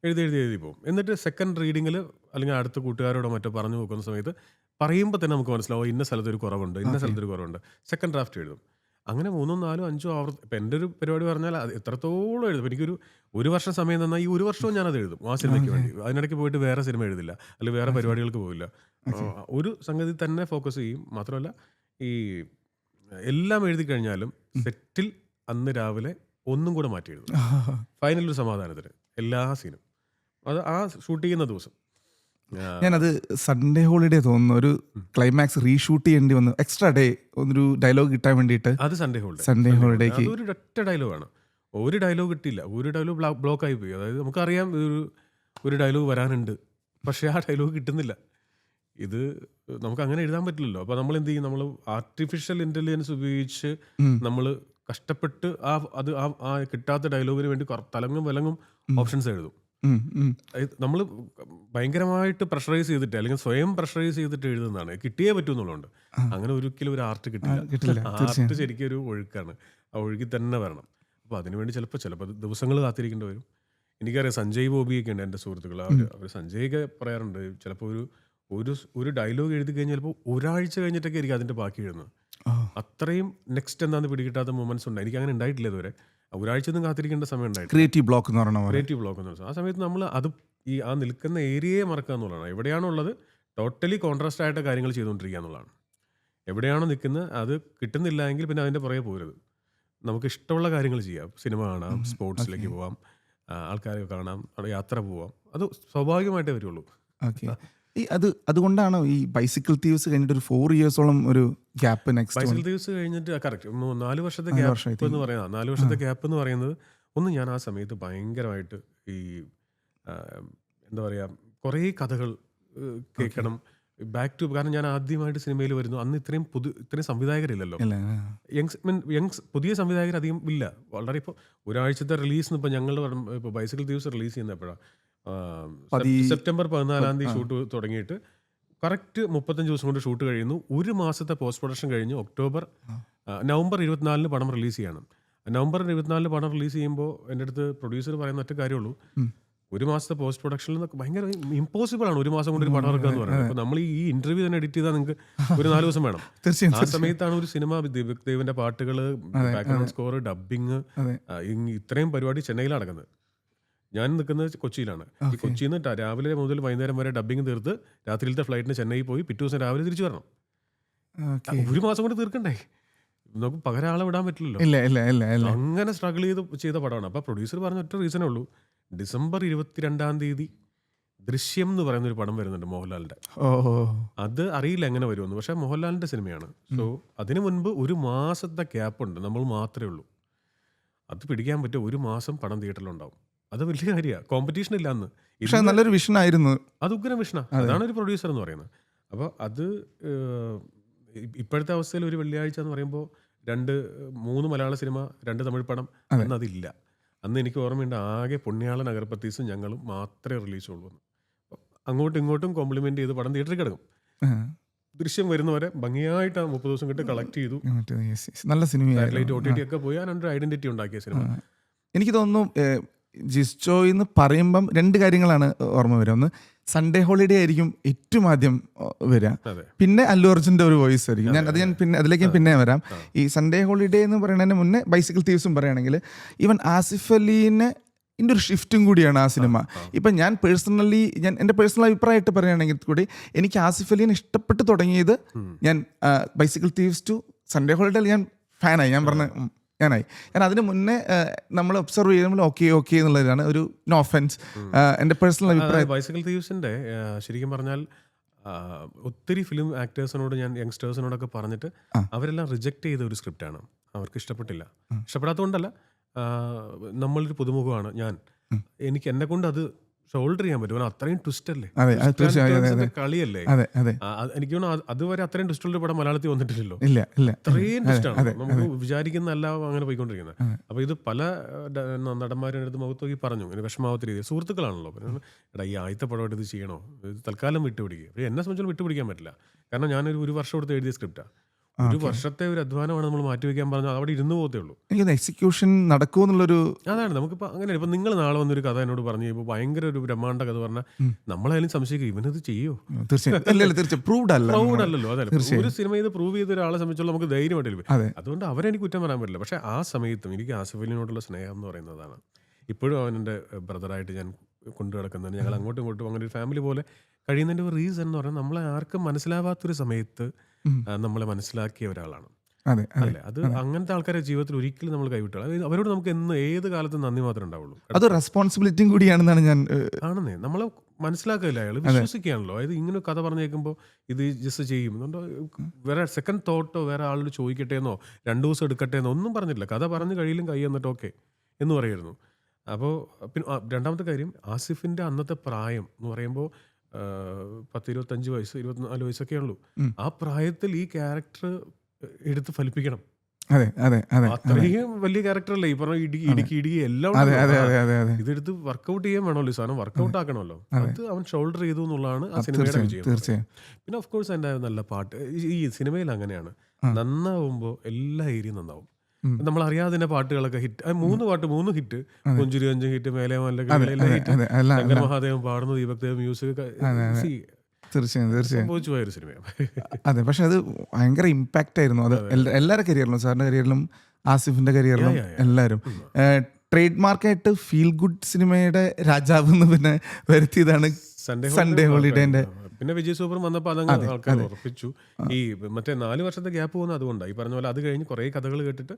എഴുതി പോകും. എന്നിട്ട് സെക്കൻഡ് റീഡിങ്ങിൽ അല്ലെങ്കിൽ അടുത്ത കൂട്ടുകാരോടോ മറ്റോ പറഞ്ഞു നോക്കുന്ന സമയത്ത് പറയുമ്പോൾ തന്നെ നമുക്ക് മനസ്സിലാവും ഇന്ന സ്ഥലത്തൊരു കുറവുണ്ട്, സെക്കൻഡ് ഡ്രാഫ്റ്റ് എഴുതും. അങ്ങനെ 3, 4, 5 ആവർത്തി. ഇപ്പം എൻ്റെ ഒരു പരിപാടി പറഞ്ഞാൽ അത് എത്രത്തോളം എഴുതും. എനിക്കൊരു വർഷം സമയം തന്നാൽ ഈ ഒരു വർഷവും ഞാനത് എഴുതും ആ സിനിമയ്ക്ക് വേണ്ടി. അതിനിടയ്ക്ക് പോയിട്ട് വേറെ സിനിമ എഴുതില്ല, അല്ലെങ്കിൽ വേറെ പരിപാടികൾക്ക് പോവില്ല. ഒരു സംഗതി തന്നെ ഫോക്കസ് ചെയ്യും. മാത്രമല്ല ഈ എല്ലാം എഴുതി കഴിഞ്ഞാലും സെറ്റിൽ അന്ന് രാവിലെ ഒന്നും കൂടെ മാറ്റി എഴുതും, ഫൈനലൊരു സമാധാനത്തിന് എല്ലാ സീനും. അത് ആ ഷൂട്ട് ചെയ്യുന്ന ദിവസം ഞാനത് സൺഡേ ഹോളിഡേ തോന്നുന്നു ഒരു ക്ലൈമാക്സ് റീഷൂട്ട് ചെയ്യേണ്ടി വന്നു, എക്സ്ട്രാ ഡേ ഒരു ഡയലോഗ് കിട്ടാൻ വേണ്ടിയിട്ട്. അത് സൺഡേ ഹോളിഡേക്ക് ഒരു ഒറ്റ ഡയലോഗാണ്, ഒരു ഡയലോഗ് കിട്ടിയില്ല, ഒരു ഡയലോഗ് ബ്ലോക്ക് ആയി പോയി. അതായത് നമുക്കറിയാം ഒരു ഡയലോഗ് വരാനുണ്ട്, പക്ഷെ ആ ഡയലോഗ് കിട്ടുന്നില്ല. ഇത് നമുക്ക് അങ്ങനെ എഴുതാൻ പറ്റില്ലല്ലോ. അപ്പോൾ നമ്മൾ എന്ത് ചെയ്യും? നമ്മൾ ആർട്ടിഫിഷ്യൽ ഇൻ്റലിജൻസ് ഉപയോഗിച്ച് നമ്മൾ കഷ്ടപ്പെട്ട് ആ കിട്ടാത്ത ഡയലോഗിന് വേണ്ടി തലങ്ങും വിലങ്ങും ഓപ്ഷൻസ് എഴുതും. നമ്മൾ ഭയങ്കരമായിട്ട് പ്രഷറൈസ് ചെയ്തിട്ട് അല്ലെങ്കിൽ സ്വയം പ്രഷറൈസ് ചെയ്തിട്ട് എഴുതുന്നതാണ്. കിട്ടിയേ പറ്റൂ എന്നുള്ളതുകൊണ്ട് അങ്ങനെ ഒരിക്കലും ഒരു ആർട്ട് കിട്ടില്ല. ആർട്ട് ശരിക്കും ഒരു ഒഴുക്കാണ്, ആ ഒഴുക്കി തന്നെ വരണം. അപ്പോൾ അതിനുവേണ്ടി ചിലപ്പോൾ ദിവസങ്ങൾ കാത്തിരിക്കേണ്ടി വരും. എനിക്കറിയാം സഞ്ജയ് ബോബിയൊക്കെ ഉണ്ട് എൻ്റെ സുഹൃത്തുക്കൾ, അവർ സഞ്ജയൊക്കെ പറയാറുണ്ട് ചിലപ്പോൾ ഒരു ഡയലോഗ് എഴുതി കഴിഞ്ഞാൽ ചിലപ്പോൾ ഒരാഴ്ച കഴിഞ്ഞിട്ടൊക്കെ ആയിരിക്കും അതിൻ്റെ ബാക്കി എഴുതുന്നത്. അത്രയും നെക്സ്റ്റ് എന്താന്ന് പിടികിട്ടാത്ത മൊമെന്റ്സ് ഉണ്ട്. എനിക്ക് അങ്ങനെ ഉണ്ടായിട്ടില്ല ഇതുവരെ. ഒരാഴ്ച ഒന്നും കാത്തിരിക്കേണ്ട സമയം ഉണ്ടായിട്ടില്ല. ക്രിയേറ്റീവ് ബ്ലോക്ക് എന്ന് പറയുന്നത് ആ സമയത്ത് നമ്മൾ അത് ആ നിൽക്കുന്ന ഏരിയയെ മറക്കുക എന്നുള്ളതാണ്. എവിടെയാണുള്ളത് ടോട്ടലി കോൺട്രാസ്റ്റ് ആയിട്ട് കാര്യങ്ങൾ ചെയ്തുകൊണ്ടിരിക്കുക എന്നുള്ളതാണ്. എവിടെയാണോ നിൽക്കുന്നത് അത് കിട്ടുന്നില്ല എങ്കിൽ പിന്നെ അതിൻ്റെ പുറകെ പോരുത്. നമുക്ക് ഇഷ്ടമുള്ള കാര്യങ്ങൾ ചെയ്യാം, സിനിമ കാണാം, സ്പോർട്സിലേക്ക് പോവാം, ആൾക്കാരെ കാണാം, യാത്ര പോവാം. അത് സ്വാഭാവികമായിട്ടേ വരുള്ളൂ. അതുകൊണ്ടാണോ ഈ ബൈസിക്കിൾ തീവ്സ് കഴിഞ്ഞിട്ട് ഒരു 4 ഇയേഴ്സോളം ഒരു ഗ്യാപ്പ്? ബൈസിക്കിൾ തീവ്സ് കഴിഞ്ഞിട്ട് കറക്റ്റ് 4 വർഷത്തെ ഗ്യാപ്പ് എന്ന് പറയുന്നത്. 4 വർഷത്തെ ഗ്യാപ്പ് എന്ന് പറയുന്നത് ഒന്ന്, ഞാൻ ആ സമയത്ത് ഭയങ്കരമായിട്ട് ഈ ആ, എന്താ പറയുക, കുറേ കഥകൾ കേൾക്കണം. ബാക്ക് ടു, കാരണം ഞാൻ ആദ്യമായിട്ട് സിനിമയിൽ വരുന്നു. അന്ന് ഇത്രയും സംവിധായകരില്ലല്ലോ. ഇല്ല. യങ്സ് പുതിയ സംവിധായകർ അധികം ഇല്ല. വളരെ ഇപ്പോൾ ഒരാഴ്ചത്തെ റിലീസിന് ഇപ്പോൾ ഞങ്ങൾ ഇപ്പോൾ ബൈസിക്കിൾ തീവ്സ് റിലീസ് ചെയ്യുന്ന എപ്പോഴാണ്, സെപ്റ്റംബർ 14 ഷൂട്ട് തുടങ്ങിയിട്ട് കറക്റ്റ് 35 ദിവസം കൊണ്ട് ഷൂട്ട് കഴിയുന്നു. ഒരു മാസത്തെ പോസ്റ്റ് പ്രൊഡക്ഷൻ കഴിഞ്ഞ് നവംബർ 24 പടം റിലീസ് ചെയ്യണം. നവംബർ 24 പടം റിലീസ് ചെയ്യുമ്പോൾ എൻ്റെ അടുത്ത് പ്രൊഡ്യൂസർ പറയുന്ന ഒറ്റ കാര്യമുള്ളൂ, ഒരു മാസത്തെ പോസ്റ്റ് പ്രൊഡക്ഷനിൽ നിന്നൊക്കെ ഭയങ്കര ഇമ്പോസിബിൾ ആണ് ഒരു മാസം കൊണ്ട് ഒരു പടം ഇറക്കുക എന്ന് പറയുന്നത്. അപ്പോൾ നമ്മൾ ഈ ഇന്റർവ്യൂ തന്നെ എഡിറ്റ് ചെയ്താൽ നിങ്ങൾക്ക് ഒരു 4 ദിവസം വേണം. തീർച്ചയായും. ആ സമയത്താണ് ഒരു സിനിമ, ദീപക് ദേവിന്റെ പാട്ടുകൾ, ബാക്ക്ഗ്രൗണ്ട് സ്കോർ, ഡബിങ്, ഇത്രയും പരിപാടി ചെന്നൈയിലാണ് നടക്കുന്നത്. ഞാൻ നിൽക്കുന്നത് കൊച്ചിയിലാണ്. ഈ കൊച്ചിയിൽ നിന്ന് രാവിലെ മുതൽ വൈകുന്നേരം വരെ ഡബിങ് തീർത്ത് രാത്രിയിലത്തെ ഫ്ലൈറ്റിന് ചെന്നൈ പോയി പിറ്റേ ദിവസം രാവിലെ തിരിച്ചു വരണം. ഒരു മാസം കൊണ്ട് തീർക്കണ്ടേ? നമുക്ക് പകരം ആളെ വിടാൻ പറ്റില്ലല്ലോ. അങ്ങനെ സ്ട്രഗിൾ ചെയ്ത പടമാണ്. അപ്പോൾ പ്രൊഡ്യൂസർ പറഞ്ഞ ഒറ്റ റീസണേ ഉള്ളൂ, ഡിസംബർ 22 ദൃശ്യം എന്ന് പറയുന്ന ഒരു പടം വരുന്നുണ്ട് മോഹൻലാലിന്റെ. അത് അറിയില്ല എങ്ങനെ വരുമെന്ന്, പക്ഷെ മോഹൻലാലിന്റെ സിനിമയാണ്. സോ അതിനു മുൻപ് ഒരു മാസത്തെ ഗ്യാപ്പ് ഉണ്ട്, നമ്മൾ മാത്രമേ ഉള്ളൂ. അത് പിടിക്കാൻ പറ്റും. ഒരു മാസം പടം തിയേറ്ററിലുണ്ടാവും. അത് വലിയ കാര്യമാണ്. കോമ്പറ്റീഷൻ ഇല്ല അന്ന്. നല്ലൊരു വിഷൻ ആയിരുന്നു. അത് ഉഗ്രം വിഷനാണ്. അതാണ് ഒരു പ്രൊഡ്യൂസർ എന്ന് പറയുന്നത്. അപ്പോൾ അത് ഇപ്പോഴത്തെ അവസ്ഥയിൽ ഒരു വെള്ളിയാഴ്ച എന്ന് പറയുമ്പോൾ 3 മലയാള സിനിമ, 2 തമിഴ് പടം എന്നതില്ല. അന്ന് എനിക്ക് ഓർമ്മയുണ്ട്, ആകെ പുണ്യാളൻ, അഗർബത്തീസും ഞങ്ങളും മാത്രമേ റിലീസുള്ളൂ. അങ്ങോട്ടും ഇങ്ങോട്ടും കോംപ്ലിമെന്റ് ചെയ്ത് പടം തിയേറ്ററിൽ കിടക്കും. ദൃശ്യം വരുന്നവരെ ഭംഗിയായിട്ട് 30 ദിവസം കിട്ടി കളക്ട് ചെയ്തു. നല്ല സിനിമ, സാറ്റലൈറ്റ് OTT ഒക്കെ പോയി ഒരു ഐഡന്റിറ്റി ഉണ്ടാക്കിയ സിനിമ. എനിക്ക് തോന്നുന്നു ജിസ്റ്റോ എന്ന് പറയുമ്പം 2 കാര്യങ്ങളാണ് ഓർമ്മ വരിക. ഒന്ന്, സൺഡേ ഹോളിഡേ ആയിരിക്കും ഏറ്റവും ആദ്യം വരിക. പിന്നെ അല്ലു അർജുൻ്റെ ഒരു വോയിസ് ആയിരിക്കും. ഞാൻ പിന്നെ അതിലേക്ക് പിന്നെ വരാം. ഈ സൺഡേ ഹോളിഡേ എന്ന് പറയുന്നതിന് മുന്നേ ബൈസിക്കിൾ തീവ്സും പറയുകയാണെങ്കിൽ ഈവൻ ആസിഫ് അലീനെ ഇതിൻ്റെ ഒരു ഷിഫ്റ്റും കൂടിയാണ് ആ സിനിമ. ഇപ്പം ഞാൻ എൻ്റെ പേഴ്സണൽ അഭിപ്രായമായിട്ട് പറയുകയാണെങ്കിൽ കൂടി എനിക്ക് ആസിഫ് അലീനെ ഇഷ്ടപ്പെട്ട് തുടങ്ങിയത് ഞാൻ bicycle thieves to Sunday holiday ഞാൻ ഫാനായി. ഞാൻ അതിന് മുന്നേ നമ്മൾ ഒബ്സർവ് ചെയ്യുമ്പോൾ ഓക്കെ എന്നുള്ളതാണ് ഒരു നോ ഒഫൻസ് എൻ്റെ പേഴ്സണൽ അഭിപ്രായം. ബൈസിക്കിൾ തീവ്സിന്റെ ശരിക്കും പറഞ്ഞാൽ ഒത്തിരി ഫിലിം ആക്ടേഴ്സിനോട് ഞാൻ യങ്സ്റ്റേഴ്സിനോടൊക്കെ പറഞ്ഞിട്ട് അവരെല്ലാം റിജക്ട് ചെയ്ത ഒരു സ്ക്രിപ്റ്റാണ്. അവർക്ക് ഇഷ്ടപ്പെട്ടില്ല. ഇഷ്ടപ്പെടാത്തതുകൊണ്ടല്ല, നമ്മളൊരു പുതുമുഖമാണ് ഞാൻ, എനിക്ക് എന്നെ കൊണ്ട് അത് ഷോൾഡർ ചെയ്യാൻ പറ്റും. അത്രയും ട്വിസ്റ്റ് അല്ലേ, കളിയല്ലേ. എനിക്ക് തോന്നുന്നു അതുവരെ അത്രയും ട്വിസ്റ്റുള്ള പടം മലയാളത്തിൽ വന്നിട്ടില്ലല്ലോ. അത്രയും ട്വിസ്റ്റാണ്, നമുക്ക് വിചാരിക്കുന്നല്ല അങ്ങനെ പോയിക്കൊണ്ടിരിക്കുന്നത്. അപ്പൊ ഇത് പല നടന്മാരുടെ അടുത്ത് മുഖത്ത് നോക്കി പറഞ്ഞു, ഇങ്ങനെ വിഷമാവാത്ത രീതിയിൽ. സുഹൃത്തുക്കളാണല്ലോ, എടാ ഈ ആദ്യത്തെ പടമായിട്ട് ഇത് ചെയ്യണോ, ഇത് തൽക്കാലം വിട്ടുപിടിക്കുക. എന്നെ സംബന്ധിച്ചാൽ വിട്ടുപിടിക്കാൻ പറ്റില്ല. കാരണം ഞാനൊരു 1 വർഷം എടുത്ത് എഴുതിയ സ്ക്രിപ്റ്റാണ്. 1 വർഷത്തെ ഒരു അധ്വാനമാണ് നമ്മൾ മാറ്റിവെക്കാൻ പറഞ്ഞാൽ അവിടെ ഇരുന്ന് പോകത്തേ ഉള്ളൂ. എനിക്ക് എക്സിക്യൂഷൻ നടക്കുമെന്നുള്ളൊരു അതാണ്. നമുക്കിപ്പോൾ അങ്ങനെ ഇപ്പം നിങ്ങൾ നാളെ വന്നൊരു കഥ എന്നോട് പറഞ്ഞു ഇപ്പോൾ ഭയങ്കര ഒരു ബ്രഹ്മാണ്ഡ കഥ പറഞ്ഞാൽ നമ്മളായാലും സംശയിക്കും, ഇവനത് ചെയ്യോ? തീർച്ചയായും പ്രൂവ്ഡ് അല്ലല്ലോ. അതെ, ഒരു സിനിമ ഇത് പ്രൂവ് ചെയ്ത ഒരാളെ സംബന്ധിച്ചുള്ള നമുക്ക് ധൈര്യമായിട്ടില്ല. അതുകൊണ്ട് അവരെനിക്ക് കുറ്റം പറയാൻ പറ്റില്ല. പക്ഷേ ആ സമയത്തും എനിക്ക് ആസിഫ് അലിനോടുള്ള സ്നേഹം എന്ന് പറയുന്നതാണ്. ഇപ്പോഴും അവനെൻ്റെ ബ്രദറായിട്ട് ഞാൻ കൊണ്ടു നടക്കുന്നതിന്, ഞങ്ങൾ അങ്ങോട്ടും ഇങ്ങോട്ടും അങ്ങനെ ഒരു ഫാമിലി പോലെ കഴിയുന്നതിൻ്റെ ഒരു റീസൺ എന്ന് പറഞ്ഞാൽ നമ്മളെ ആർക്കും മനസ്സിലാവാത്തൊരു സമയത്ത് നമ്മളെ മനസ്സിലാക്കിയ ഒരാളാണ്. അല്ലേ, അത് അങ്ങനത്തെ ആൾക്കാരെ ജീവിതത്തിൽ ഒരിക്കലും നമ്മൾ കൈവിട്ടാൽ അവരോട് നമുക്ക് ഏത് കാലത്തും നന്ദി മാത്രമേ ഉണ്ടാവുള്ളൂ. അത് റെസ്പോൺസിബിലിറ്റിയും കൂടിയാണെന്നാണ് ഞാൻ ആണെന്നേ. നമ്മളെ മനസ്സിലാക്കില്ല, അയാൾ വിശ്വസിക്കുകയാണല്ലോ. അതായത് ഇങ്ങനെ കഥ പറഞ്ഞു കേൾക്കുമ്പോൾ ഇത് ജസ്റ്റ് ചെയ്യും, വേറെ സെക്കൻഡ് തോട്ടോ വേറെ ആളോട് ചോദിക്കട്ടെ എന്നോ 2 ദിവസം എടുക്കട്ടെ എന്നോ ഒന്നും പറഞ്ഞിട്ടില്ല. കഥ പറഞ്ഞ് കഴിയിലും കൈ എന്നിട്ട് ഓക്കെ എന്ന് പറയായിരുന്നു. അപ്പോൾ പിന്നെ രണ്ടാമത്തെ കാര്യം, ആസിഫിൻ്റെ അന്നത്തെ പ്രായം എന്ന് പറയുമ്പോൾ 10-25 വയസ്സ് 24 വയസ്സൊക്കെ ഉള്ളൂ. ആ പ്രായത്തിൽ ഈ ക്യാരക്ടർ എടുത്ത് ഫലിപ്പിക്കണം. അത്രയും വലിയ ക്യാരക്ടർ അല്ലേ ഈ പറഞ്ഞ ഇടുക്കി എല്ലാം. ഇതെടുത്ത് വർക്കൗട്ട് ചെയ്യാൻ വേണമല്ലോ, ഈ സാധനം വർക്കൗട്ട് ആക്കണമല്ലോ. അത് അവൻ ഷോൾഡർ ചെയ്തു എന്നുള്ളതാണ് ആ സിനിമയുടെ വിജയം. പിന്നെ ഓഫ് കോഴ്സ് അതിൻ്റെ നല്ല പാട്ട്. ഈ സിനിമയിൽ അങ്ങനെയാണ്, നന്നാവുമ്പോൾ എല്ലാ ഏരിയയും നന്നാവും. നമ്മൾ അറിയാതെ തന്നെ പാട്ടുകളൊക്കെ ഹിറ്റ്. 3 ഹിറ്റ്, കൊഞ്ചുരി 5 ഹിറ്റ്, മേലെ ശങ്കർ മഹാദേവൻ പാടുന്നു, ദീപക് ദേവ് മ്യൂസിക്. തീർച്ചയായും അതെ. പക്ഷെ അത് ഭയങ്കര ഇമ്പാക്റ്റ് ആയിരുന്നു. അത് എല്ലാവരുടെ കരിയറിലും, സാറിന്റെ കരിയറിലും ആസിഫിന്റെ കരിയറിലും എല്ലാവരും. ട്രേഡ് മാർക്കായിട്ട് ഫീൽ ഗുഡ് സിനിമയുടെ രാജാവ് എന്ന് പിന്നെ വരുത്തിയതാണ് സൺഡേ ഹോളിഡേന്റെ. പിന്നെ വിജയ് സൂപ്പർ വന്നപ്പോൾ അതങ്ങ് ആൾക്കാർ ഉറപ്പിച്ചു. ഈ മറ്റേ 4 വർഷത്തെ ഗ്യാപ്പ് പോകുന്നത് അതുകൊണ്ടാണ്. ഈ പറഞ്ഞ പോലെ അത് കഴിഞ്ഞ് കുറേ കഥകൾ കേട്ടിട്ട്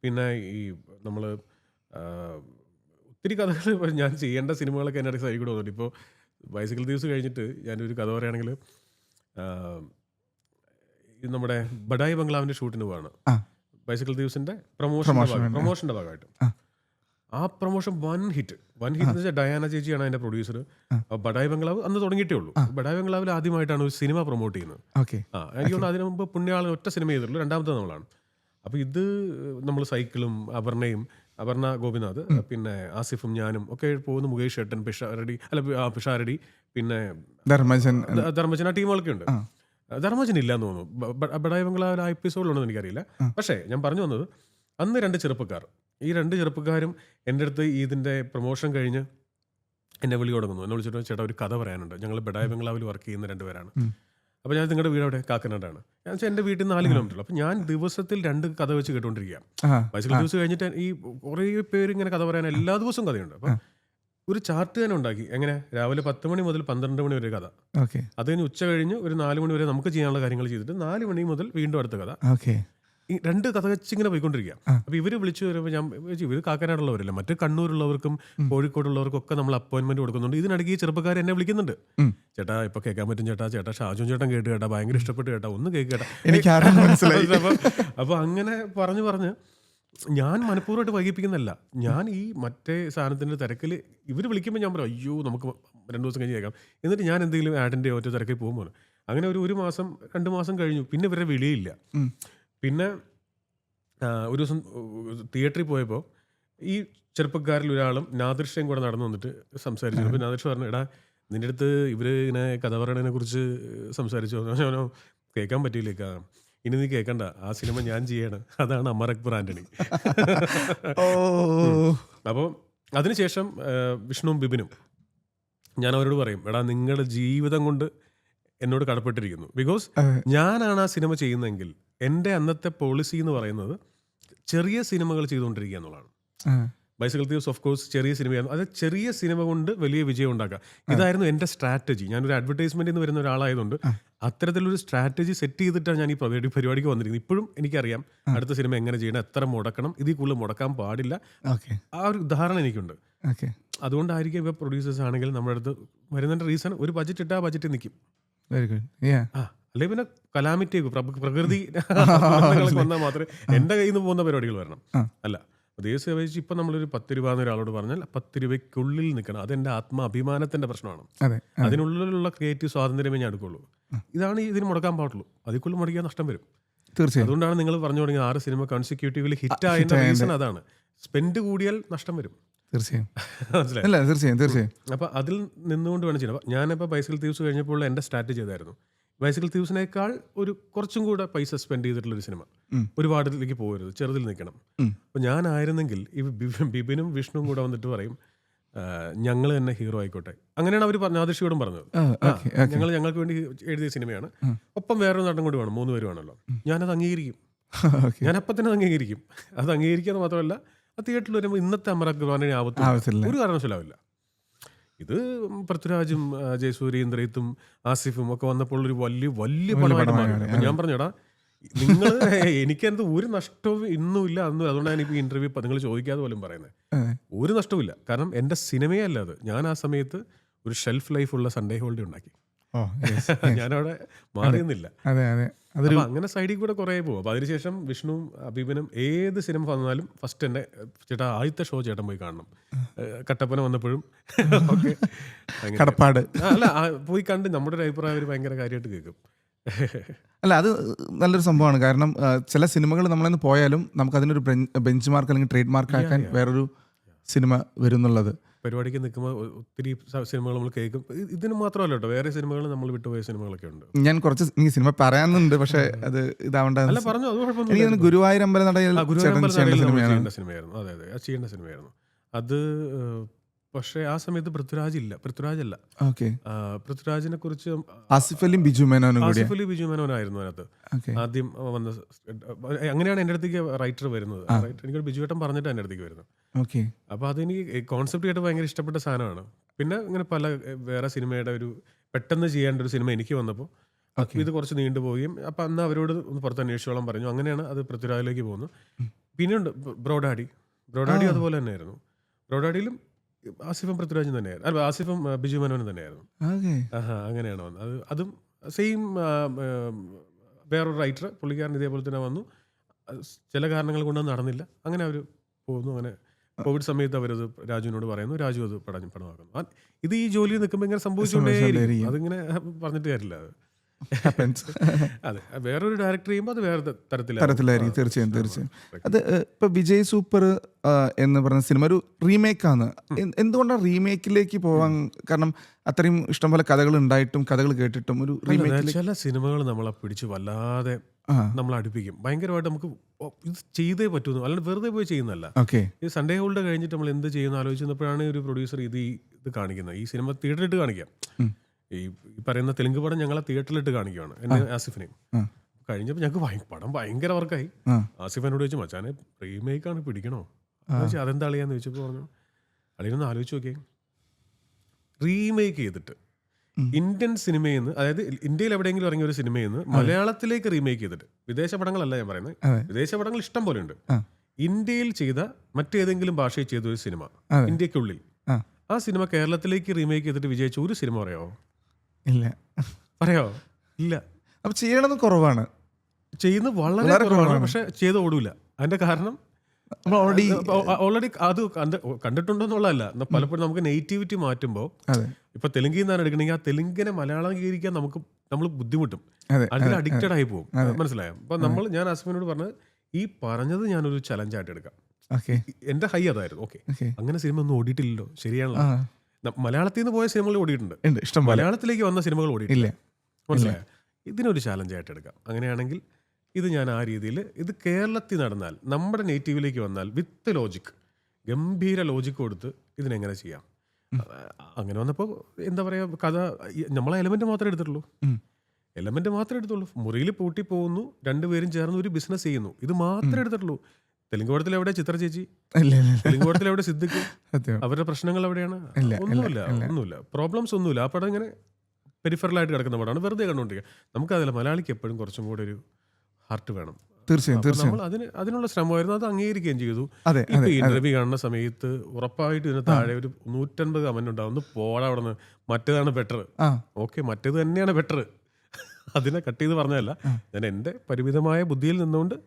പിന്നെ ഈ നമ്മൾ ഒത്തിരി കഥകൾ ഞാൻ ചെയ്യേണ്ട സിനിമകളൊക്കെ എൻ്റെ സൈഡിൽ കൂടെ വന്നിട്ട്. ഇപ്പോൾ ബൈസിക്കിൾ തീവ്സ് കഴിഞ്ഞിട്ട് ഞാനൊരു കഥ പറയുകയാണെങ്കിൽ, നമ്മുടെ ബഡായി ബംഗ്ലാവിൻ്റെ ഷൂട്ടിന് പോവാണ് ബൈസിക്കിൾ തീവ്സിൻ്റെ പ്രൊമോഷൻ്റെ ഭാഗമായിട്ട്. ആ പ്രൊമോഷൻ വൻ ഹിറ്റ് എന്ന് വെച്ചാൽ ഡയാന ചേച്ചിയാണ് അതിന്റെ പ്രൊഡ്യൂസർ. ബഡായി ബംഗ്ലാവ് അന്ന് തുടങ്ങിയിട്ടേ ഉള്ളൂ. ബഡായി ബംഗ്ലാവിൽ ആദ്യമായിട്ടാണ് ഒരു സിനിമ പ്രൊമോട്ട് ചെയ്യുന്നത്. ഓക്കെ. എനിക്ക് തോന്നുന്നു അതിന് മുമ്പ് പുണ്യാളൻ ഒറ്റ സിനിമ ചെയ്തിട്ടുള്ളൂ, രണ്ടാമത്തെ നമ്മളാണ്. അപ്പോൾ ഇത് നമ്മൾ സൈക്കിളും അപർണ ഗോപിനാഥ്, പിന്നെ ആസിഫും ഞാനും ഒക്കെ പോകുന്നു, മുകേഷ് ഏട്ടൻ, പിഷാരടി, പിന്നെ ധർമ്മജൻ, ആ ടീമുകളൊക്കെ ഉണ്ട്. ധർമ്മജൻ ഇല്ലാന്ന് തോന്നുന്നു ബഡായി ബംഗ്ലാവിൽ ആ എപ്പിസോഡിലുണ്ടെന്ന് എനിക്കറിയില്ല. പക്ഷേ ഞാൻ പറഞ്ഞു വന്നത്, അന്ന് 2 ചെറുപ്പക്കാർ, ഈ 2 ചെറുപ്പക്കാരും എൻ്റെ അടുത്ത് ഇതിൻ്റെ പ്രൊമോഷൻ കഴിഞ്ഞ് എന്നെ വിളി തുടങ്ങുന്നു. എന്നെ വിളിച്ചിട്ട്, ചേട്ടാ ഒരു കഥ പറയാനുണ്ട്, ഞങ്ങൾ ബഡായി ബംഗ്ലാവിൽ വർക്ക് ചെയ്യുന്ന 2 പേരാണ്. അപ്പോൾ ഞാൻ, നിങ്ങളുടെ വീട് അവിടെ? കാക്കനാടാണ്. ഞാൻ വെച്ചാൽ എൻ്റെ വീട്ടിൽ നിന്ന് 4 കിലോമീറ്റർ. അപ്പോൾ ഞാൻ ദിവസത്തിൽ 2 കഥ വെച്ച് കേട്ടുകൊണ്ടിരിക്കുക. ബൈസിക്കൽ ദിവസം കഴിഞ്ഞിട്ട് ഈ കുറേ പേര് ഇങ്ങനെ കഥ പറയാൻ എല്ലാ ദിവസവും കഥയുണ്ട്. അപ്പം ഒരു ചാർട്ട് തന്നെ ഉണ്ടാക്കി, എങ്ങനെ രാവിലെ 10 മണി മുതൽ 12 മണി വരെ കഥ, അത് കഴിഞ്ഞ് ഉച്ച കഴിഞ്ഞ് ഒരു 4 മണി വരെ നമുക്ക് ചെയ്യാനുള്ള കാര്യങ്ങൾ ചെയ്തിട്ട് 4 മണി മുതൽ വീണ്ടും അടുത്ത കഥ. ഈ 2 കഥ വെച്ച് ഇങ്ങനെ പോയിക്കൊണ്ടിരിക്കുക. അപ്പോൾ ഇവർ വിളിച്ചു വരുമ്പോൾ ഞാൻ ഇവർ കാക്കനാടുള്ളവരല്ല, മറ്റ് കണ്ണൂരുള്ളവർക്കും കോഴിക്കോടുള്ളവർക്കും ഒക്കെ നമ്മൾ അപ്പോയിന്റ്മെന്റ് കൊടുക്കുന്നുണ്ട്. ഇതിനിടയ്ക്ക് ഈ ചെറുപ്പക്കാർ എന്നെ വിളിക്കുന്നുണ്ട്, ചേട്ടാ ഇപ്പൊ കേൾക്കാൻ പറ്റും ചേട്ടാ ഷാജു ചേട്ടൻ കേട്ട് കേട്ടാ, ഭയങ്കര ഇഷ്ടപ്പെട്ട് കേട്ടാ, ഒന്ന് കേക്ക് കേട്ടാ. അപ്പൊ അങ്ങനെ പറഞ്ഞ് ഞാൻ മനഃപൂർവ്വമായിട്ട് വൈകിപ്പിക്കുന്നല്ല. ഞാൻ ഈ മറ്റേ സാധനത്തിന്റെ തിരക്കിൽ ഇവർ വിളിക്കുമ്പോൾ ഞാൻ പറയും, അയ്യോ നമുക്ക് 2 ദിവസം കഴിഞ്ഞ് കേൾക്കാം. എന്നിട്ട് ഞാൻ എന്തെങ്കിലും ആഡിന്റെ ഒറ്റ തിരക്കിൽ പോകുമ്പോൾ അങ്ങനെ ഒരു മാസം 2 മാസം കഴിഞ്ഞു. പിന്നെ ഇവരെ വിളിയില്ല. പിന്നെ ഒരു ദിവസം തിയേറ്ററിൽ പോയപ്പോൾ ഈ ചെറുപ്പക്കാരിൽ ഒരാളും നാദിർഷയും കൂടെ നടന്നു വന്നിട്ട് സംസാരിച്ചു. അപ്പോൾ നാദിർഷ പറഞ്ഞു, എടാ നിൻ്റെ അടുത്ത് ഇവർ ഇങ്ങനെ കഥ പറയണതിനെ കുറിച്ച് സംസാരിച്ചു. ഞാനോ കേൾക്കാൻ പറ്റിയില്ലേക്കാ, ഇനി നീ കേൾക്കണ്ട, ആ സിനിമ ഞാൻ ചെയ്യണം, അതാണ് അമർ അക്ബർ ആന്റണി. അപ്പോൾ അതിനുശേഷം വിഷ്ണുവും ബിബിനും ഞാൻ അവരോട് പറയും, എടാ നിങ്ങളുടെ ജീവിതം കൊണ്ട് എന്നോട് കടപ്പെട്ടിരിക്കുന്നു. ബിക്കോസ് ഞാനാണ് ആ സിനിമ ചെയ്യുന്നതെങ്കിൽ എൻ്റെ അന്നത്തെ പോളിസി എന്ന് പറയുന്നത് ചെറിയ സിനിമകൾ ചെയ്തുകൊണ്ടിരിക്കുക എന്നുള്ളതാണ്. ബൈസിക്കൽ തീവ്സ് ഓഫ് കോഴ്സ് ചെറിയ സിനിമയായിരുന്നു. അത് ചെറിയ സിനിമ കൊണ്ട് വലിയ വിജയം ഉണ്ടാക്കുക, ഇതായിരുന്നു എൻ്റെ സ്ട്രാറ്റജി. ഞാനൊരു അഡ്വർടൈസ്മെന്റിൽ നിന്ന് വരുന്ന ഒരാളായതുകൊണ്ട് അത്തരത്തിലൊരു സ്ട്രാറ്റജി സെറ്റ് ചെയ്തിട്ടാണ് ഞാൻ ഈ പരിപാടിക്ക് വന്നിരിക്കുന്നത്. ഇപ്പോഴും എനിക്കറിയാം അടുത്ത സിനിമ എങ്ങനെ ചെയ്യണം, എത്ര മുടക്കണം, ഇതിൽ കൂടുതൽ മുടക്കാൻ പാടില്ല. ആ ഒരു ഉദാഹരണം എനിക്കുണ്ട്. അതുകൊണ്ടായിരിക്കും ഇപ്പോൾ പ്രൊഡ്യൂസേഴ്സ് ആണെങ്കിൽ നമ്മുടെ അടുത്ത് വരുന്നതിൻ്റെ റീസൺ, ഒരു ബജറ്റ് ഇട്ടാൽ ബജറ്റ് നിൽക്കും. അല്ലെ പിന്നെ കലാമിറ്റി പ്രകൃതി വന്നാൽ മാത്രമേ എൻ്റെ കയ്യിൽ നിന്ന് പോകുന്ന പരിപാടികൾ വരണം. അല്ല ദേശീയ വെച്ച് ഇപ്പം നമ്മളൊരു 10 രൂപ എന്നൊരാളോട് പറഞ്ഞാൽ 10 രൂപയ്ക്കുള്ളിൽ നിൽക്കണം. അതെൻ്റെ ആത്മാഭിമാനത്തിൻ്റെ പ്രശ്നമാണ്. അതിനുള്ളിലുള്ള ക്രിയേറ്റീവ് സ്വാതന്ത്ര്യമേ ഞാൻ എടുക്കുള്ളൂ. ഇതാണ് ഇതിന് മുടക്കാൻ പാടുള്ളൂ. അതിക്കുള്ളിൽ മുടക്കിയാൽ നഷ്ടം വരും. തീർച്ചയായും. അതുകൊണ്ടാണ് നിങ്ങൾ പറഞ്ഞു തുടങ്ങിയ 6 സിനിമ കൺസിക്യൂട്ടീവ്ലി ഹിറ്റ് ആയതിൻ്റെ റീസൺ അതാണ്. സ്പെൻഡ് കൂടിയാൽ നഷ്ടം വരും. തീർച്ചയായും. അപ്പൊ അതിൽ നിന്നുകൊണ്ട് വേണം ചെയ്യാം. ഞാനിപ്പോൾ ബൈസിക്കൽ തീവ്സ് കഴിഞ്ഞപ്പോൾ എൻ്റെ സ്ട്രാറ്റജി ചെയ്തായിരുന്നു, ബൈസിക്കൽ തീവ്സിനേക്കാൾ ഒരു കുറച്ചും കൂടെ പൈസ സ്പെൻഡ് ചെയ്തിട്ടുള്ളൊരു സിനിമ, ഒരുപാടിലേക്ക് പോകരുത്, ചെറുതിൽ നിൽക്കണം. അപ്പം ഞാനായിരുന്നെങ്കിൽ ഈ ബിബിനും വിഷ്ണുവും കൂടെ വന്നിട്ട് പറയും, ഞങ്ങൾ തന്നെ ഹീറോ ആയിക്കോട്ടെ. അങ്ങനെയാണ് അവർ നാദിർഷയോടും പറഞ്ഞത്. ഞങ്ങൾക്ക് വേണ്ടി എഴുതിയ സിനിമയാണ്, ഒപ്പം വേറൊരു നടൻ കൂടി വേണം, 3 പേര് വേണമല്ലോ. ഞാനത് അംഗീകരിക്കും. ഞാൻ അപ്പം തന്നെ അംഗീകരിക്കും. അത് അംഗീകരിക്കാന്ന് മാത്രമല്ല, ആ തിയേറ്ററിൽ വരുമ്പോൾ ഇന്നത്തെ അമർ അക്ബർ ആവത്തില്ല, ഒരു കാരണവശാലാവില്ല. ഇത് പൃഥ്വിരാജും ജയസൂര്യ, ഇന്ദ്രജിത്തും ആസിഫും ഒക്കെ വന്നപ്പോൾ ഒരു വലിയ പടമായിട്ട് മാറി. അപ്പം ഞാൻ പറഞ്ഞടാ, നിങ്ങൾ എനിക്കെന്ത് ഒരു നഷ്ടവും ഇന്നും ഇല്ല അന്നും. അതുകൊണ്ടാണ് ഞാനിപ്പോൾ ഇന്റർവ്യൂ നിങ്ങൾ ചോദിക്കാതെ പോലും പറയുന്നത്. ഒരു നഷ്ടവുമില്ല. കാരണം എൻ്റെ സിനിമയേ അല്ല അത്. ഞാൻ ആ സമയത്ത് ഒരു ഷെൽഫ് ലൈഫുള്ള സൺഡേ ഹോളിഡേ ഉണ്ടാക്കി. ഞാനവിടെ മാറിയൊന്നുമില്ല. അപ്പൊ അങ്ങനെ സൈഡിൽ കൂടെ കുറേ പോകും. അപ്പൊ അതിനുശേഷം വിഷ്ണുവും അബീബനും ഏത് സിനിമ വന്നാലും ഫസ്റ്റ് എന്നെ, ചേട്ടാ ആദ്യത്തെ ഷോ ചേട്ടൻ പോയി കാണണം. കട്ടപ്പന വന്നപ്പോഴും കടപ്പാട് അല്ല, പോയി കണ്ട് നമ്മുടെ ഒരു അഭിപ്രായം അവർ ഭയങ്കര കാര്യമായിട്ട് കേൾക്കും. അല്ല, അത് നല്ലൊരു സംഭവമാണ്. കാരണം ചില സിനിമകൾ നമ്മളിന്ന് പോയാലും നമുക്ക് അതിനൊരു ബെഞ്ച് മാർക്ക് അല്ലെങ്കിൽ ട്രേഡ് മാർക്ക് ആക്കാൻ വേറൊരു സിനിമ വരുന്നുള്ളത്. പരിപാടിക്ക് നിൽക്കുമ്പോൾ ഒത്തിരി സിനിമകൾ നമ്മൾ കേൾക്കും. ഇതിന് മാത്രമല്ല കേട്ടോ, വേറെ സിനിമകൾ നമ്മൾ വിട്ടുപോയ സിനിമകളൊക്കെ ഉണ്ട്. ഞാൻ കുറച്ച് എനിക്ക് സിനിമ പറയാനുണ്ട്, പക്ഷേ അത് ഇതാവണ്ട. അല്ല പറഞ്ഞു, അത് കുഴപ്പമൊന്നും. എനിക്ക് ഗുരുവായൂർ അമ്പലനടയിൽ സിനിമയായിരുന്നു. അതെ, അത് ചെയ്യേണ്ട സിനിമയായിരുന്നു അത്. പക്ഷേ ആ സമയത്ത് പൃഥ്വിരാജല്ല. പൃഥ്വിരാജിനെ കുറിച്ച് ആസിഫ് അലി ബിജു മേനോനായിരുന്നു അതിനകത്ത് ആദ്യം വന്ന. അങ്ങനെയാണ് എൻ്റെ അടുത്തേക്ക് റൈറ്റർ വരുന്നത്. എനിക്ക് ബിജുവേട്ടൻ പറഞ്ഞിട്ട് എൻ്റെ അടുത്തേക്ക് വരുന്നത്. അപ്പൊ അതെനിക്ക് കോൺസെപ്റ്റ് ആയിട്ട് ഭയങ്കര ഇഷ്ടപ്പെട്ട സാധനമാണ്. പിന്നെ ഇങ്ങനെ പല വേറെ സിനിമയുടെ ഒരു പെട്ടെന്ന് ചെയ്യേണ്ട ഒരു സിനിമ എനിക്ക് വന്നപ്പോൾ ഇത് കുറച്ച് നീണ്ടുപോവുകയും, അപ്പൊ അന്ന് അവരോട് ഒന്ന് പുറത്ത് അന്വേഷിച്ചോളം പറഞ്ഞു. അങ്ങനെയാണ് അത് പൃഥ്വിരാജിലേക്ക് പോകുന്നത്. പിന്നെയുണ്ട് ബ്രോഡാഡി അതുപോലെ തന്നെയായിരുന്നു. ബ്രോഡാഡിയിലും ആസിഫും പൃഥ്വിരാജും തന്നെയായിരുന്നു. അല്ല, ആസിഫും ബിജു മേനോനും തന്നെയായിരുന്നു. അങ്ങനെയാണ് വന്നത്. അതും സെയിം വേറൊരു റൈറ്റർ, പുള്ളിക്കാരൻ ഇതേപോലെ തന്നെ വന്നു. ചില കാരണങ്ങൾ കൊണ്ട് നടന്നില്ല. അങ്ങനെ അവർ പോകുന്നു. അങ്ങനെ കോവിഡ് സമയത്ത് അവരത് രാജുവിനോട് പറയുന്നു, രാജു അത് പടമാക്കുന്നു. ഇത് ഈ ജോലിയിൽ നിൽക്കുമ്പോൾ ഇങ്ങനെ സംഭവിച്ചുകൊണ്ടേയിരിക്കും. അതിങ്ങനെ പറഞ്ഞിട്ട് കാര്യമില്ല. അത് അതെ, വേറൊരു ഡയറക്ടർ ചെയ്യുമ്പോൾ അത് വേറെ തരത്തിലായിരിക്കും. തീർച്ചയായും. അത് ഇപ്പൊ വിജയ് സൂപ്പർ എന്ന് പറഞ്ഞ സിനിമ ഒരു റീമേക്കാണ്. എന്തുകൊണ്ടാണ് റീമേക്കിലേക്ക് പോവാൻ കാരണം? അത്രയും ഇഷ്ടംപോലെ കഥകൾ ഉണ്ടായിട്ടും കഥകൾ കേട്ടിട്ടും ഒരു റീമേക്ക്. ചില സിനിമകൾ നമ്മളെ പിടിച്ച് വല്ലാതെ നമ്മൾ അടുപ്പിക്കും. ഭയങ്കരമായിട്ട് നമുക്ക് ഇത് ചെയ്തേ പറ്റുന്നു, അല്ലാണ്ട് വെറുതെ പോയി ചെയ്യുന്നതല്ല. ഈ സൺഡേ ഹോളിഡേ കഴിഞ്ഞിട്ട് നമ്മൾ എന്ത് ചെയ്യുന്ന ആലോചിച്ചപ്പോഴാണ് ഒരു പ്രൊഡ്യൂസർ ഇത് കാണിക്കുന്നത്. ഈ സിനിമ തിയേറ്ററിലിട്ട് കാണിക്കാം. ഈ പറയുന്ന തെലുങ്ക് പടം ഞങ്ങളെ തിയേറ്ററിലിട്ട് കാണിക്കുകയാണ്, എന്നെ ആസിഫിനെയും. കഴിഞ്ഞപ്പോൾ ഞങ്ങൾക്ക് പടം ഭയങ്കര വർക്കായി. ആസിഫ് എന്നോട് ചോദിച്ചു, മച്ചാനെ റീമേക്കാണ് പിടിക്കണോ? അതെന്താ അളിയാന്ന് ചോദിച്ചപ്പോൾ പറഞ്ഞു, അളിയൊന്ന് ആലോചിച്ച് നോക്കിയേ, റീമേക്ക് ചെയ്തിട്ട് ഇന്ത്യൻ സിനിമയിൽ നിന്ന്, അതായത് ഇന്ത്യയിൽ എവിടെയെങ്കിലും ഇറങ്ങിയ ഒരു സിനിമയിൽ നിന്ന് മലയാളത്തിലേക്ക് റീമേക്ക് ചെയ്തിട്ട്, വിദേശ പടങ്ങളല്ല ഞാൻ പറയുന്നത്, വിദേശ പടങ്ങൾ ഇഷ്ടം പോലെ ഉണ്ട്, ഇന്ത്യയിൽ ചെയ്ത മറ്റേതെങ്കിലും ഭാഷയിൽ ചെയ്ത ഒരു സിനിമ ഇന്ത്യക്കുള്ളിൽ, ആ സിനിമ കേരളത്തിലേക്ക് റീമേക്ക് ചെയ്തിട്ട് വിജയിച്ച ഒരു സിനിമ പറയാമോ? ഇല്ല. പറയാമോ? ഇല്ല. അപ്പൊ ചെയ്യണത് കുറവാണ്, ചെയ്യുന്നത് വളരെ കുറവാണ്. പക്ഷെ ചെയ്ത് ഓടൂല. അതിന്റെ കാരണം ഓൾറെഡി അത് കണ്ടിട്ടുണ്ടോ എന്നുള്ളതല്ല, പലപ്പോഴും നമുക്ക് നെഗറ്റിവിറ്റി മാറ്റുമ്പോൾ, ഇപ്പൊ തെലുങ്കിൽ നിന്നാണ് എടുക്കണമെങ്കിൽ ആ തെലുങ്കിനെ മലയാളീകരിക്കാൻ നമ്മൾ ബുദ്ധിമുട്ടും, അതിൽ അഡിക്റ്റഡ് ആയി പോകും. മനസ്സിലായോ? അപ്പൊ ഞാൻ ആസിഫിനോട് പറഞ്ഞത്, ഈ പറഞ്ഞത് ഞാനൊരു ചലഞ്ചായിട്ട് എടുക്കാം. എന്റെ ഹൈ അതായിരുന്നു. ഓക്കെ, അങ്ങനെ സിനിമ ഒന്നും ഓടിയിട്ടില്ലല്ലോ, ശരിയാണല്ലോ. മലയാളത്തിൽ നിന്ന് പോയ സിനിമകൾ ഓടിയിട്ടുണ്ട്, മലയാളത്തിലേക്ക് വന്ന സിനിമകൾ ഓടിയിട്ടില്ല. മനസ്സിലായോ? ഇതിനൊരു ചാലഞ്ചായിട്ട് എടുക്കാം. അങ്ങനെയാണെങ്കിൽ ഇത് ഞാൻ ആ രീതിയിൽ, ഇത് കേരളത്തിൽ നടന്നാൽ, നമ്മുടെ നേറ്റീവിലേക്ക് വന്നാൽ, വിത്ത് ലോജിക്, ഗംഭീര ലോജിക് കൊടുത്ത് ഇതിനെങ്ങനെ ചെയ്യാം. അങ്ങനെ വന്നപ്പോൾ എന്താ പറയുക, കഥ നമ്മളെ എലമെന്റ് മാത്രമേ എടുത്തുള്ളൂ. മുറിയിൽ പൂട്ടി പോകുന്നു, രണ്ടുപേരും ചേർന്ന് ഒരു ബിസിനസ് ചെയ്യുന്നു, ഇത് മാത്രമേ എടുത്തിട്ടുള്ളൂ. തെലുങ്ക് പടത്തിൽ എവിടെ ചിത്ര ചേച്ചി? തെലുങ്ക് പടത്തിൽ എവിടെ സിദ്ദിഖ്? അവരുടെ പ്രശ്നങ്ങൾ എവിടെയാണ്? ഒന്നുമില്ല, പ്രോബ്ലംസ് ഒന്നുമില്ല. ആ പടം ഇങ്ങനെ പെരിഫറലായിട്ട് കിടക്കുന്ന പടമാണ്, വെറുതെ കണ്ടുകൊണ്ടിരിക്കുക. നമുക്കതല്ല, മലയാളിക്ക് എപ്പോഴും കുറച്ചും കൂടെ ഒരു ഹാർട്ട് വേണം. തീർച്ചയായും നമ്മൾ അതിനുള്ള ശ്രമമായിരുന്നു, അത് അംഗീകരിക്കുകയും ചെയ്തു. ഇപ്പൊ ഈ ഇന്റർവ്യൂ കാണുന്ന സമയത്ത് ഉറപ്പായിട്ട് ഇതിന് താഴെ ഒരു 150 കമന്റ് ഉണ്ടാവും, ഒന്ന് പോടാ അവിടെ നിന്ന്, മറ്റേതാണ് ബെറ്റർ. ഓക്കെ, മറ്റേത് തന്നെയാണ് ബെറ്റർ. അതിനെ കട്ട് ചെയ്ത് പറഞ്ഞതല്ല, ഞാൻ എന്റെ പരിമിതമായ ബുദ്ധിയിൽ നിന്നുകൊണ്ട്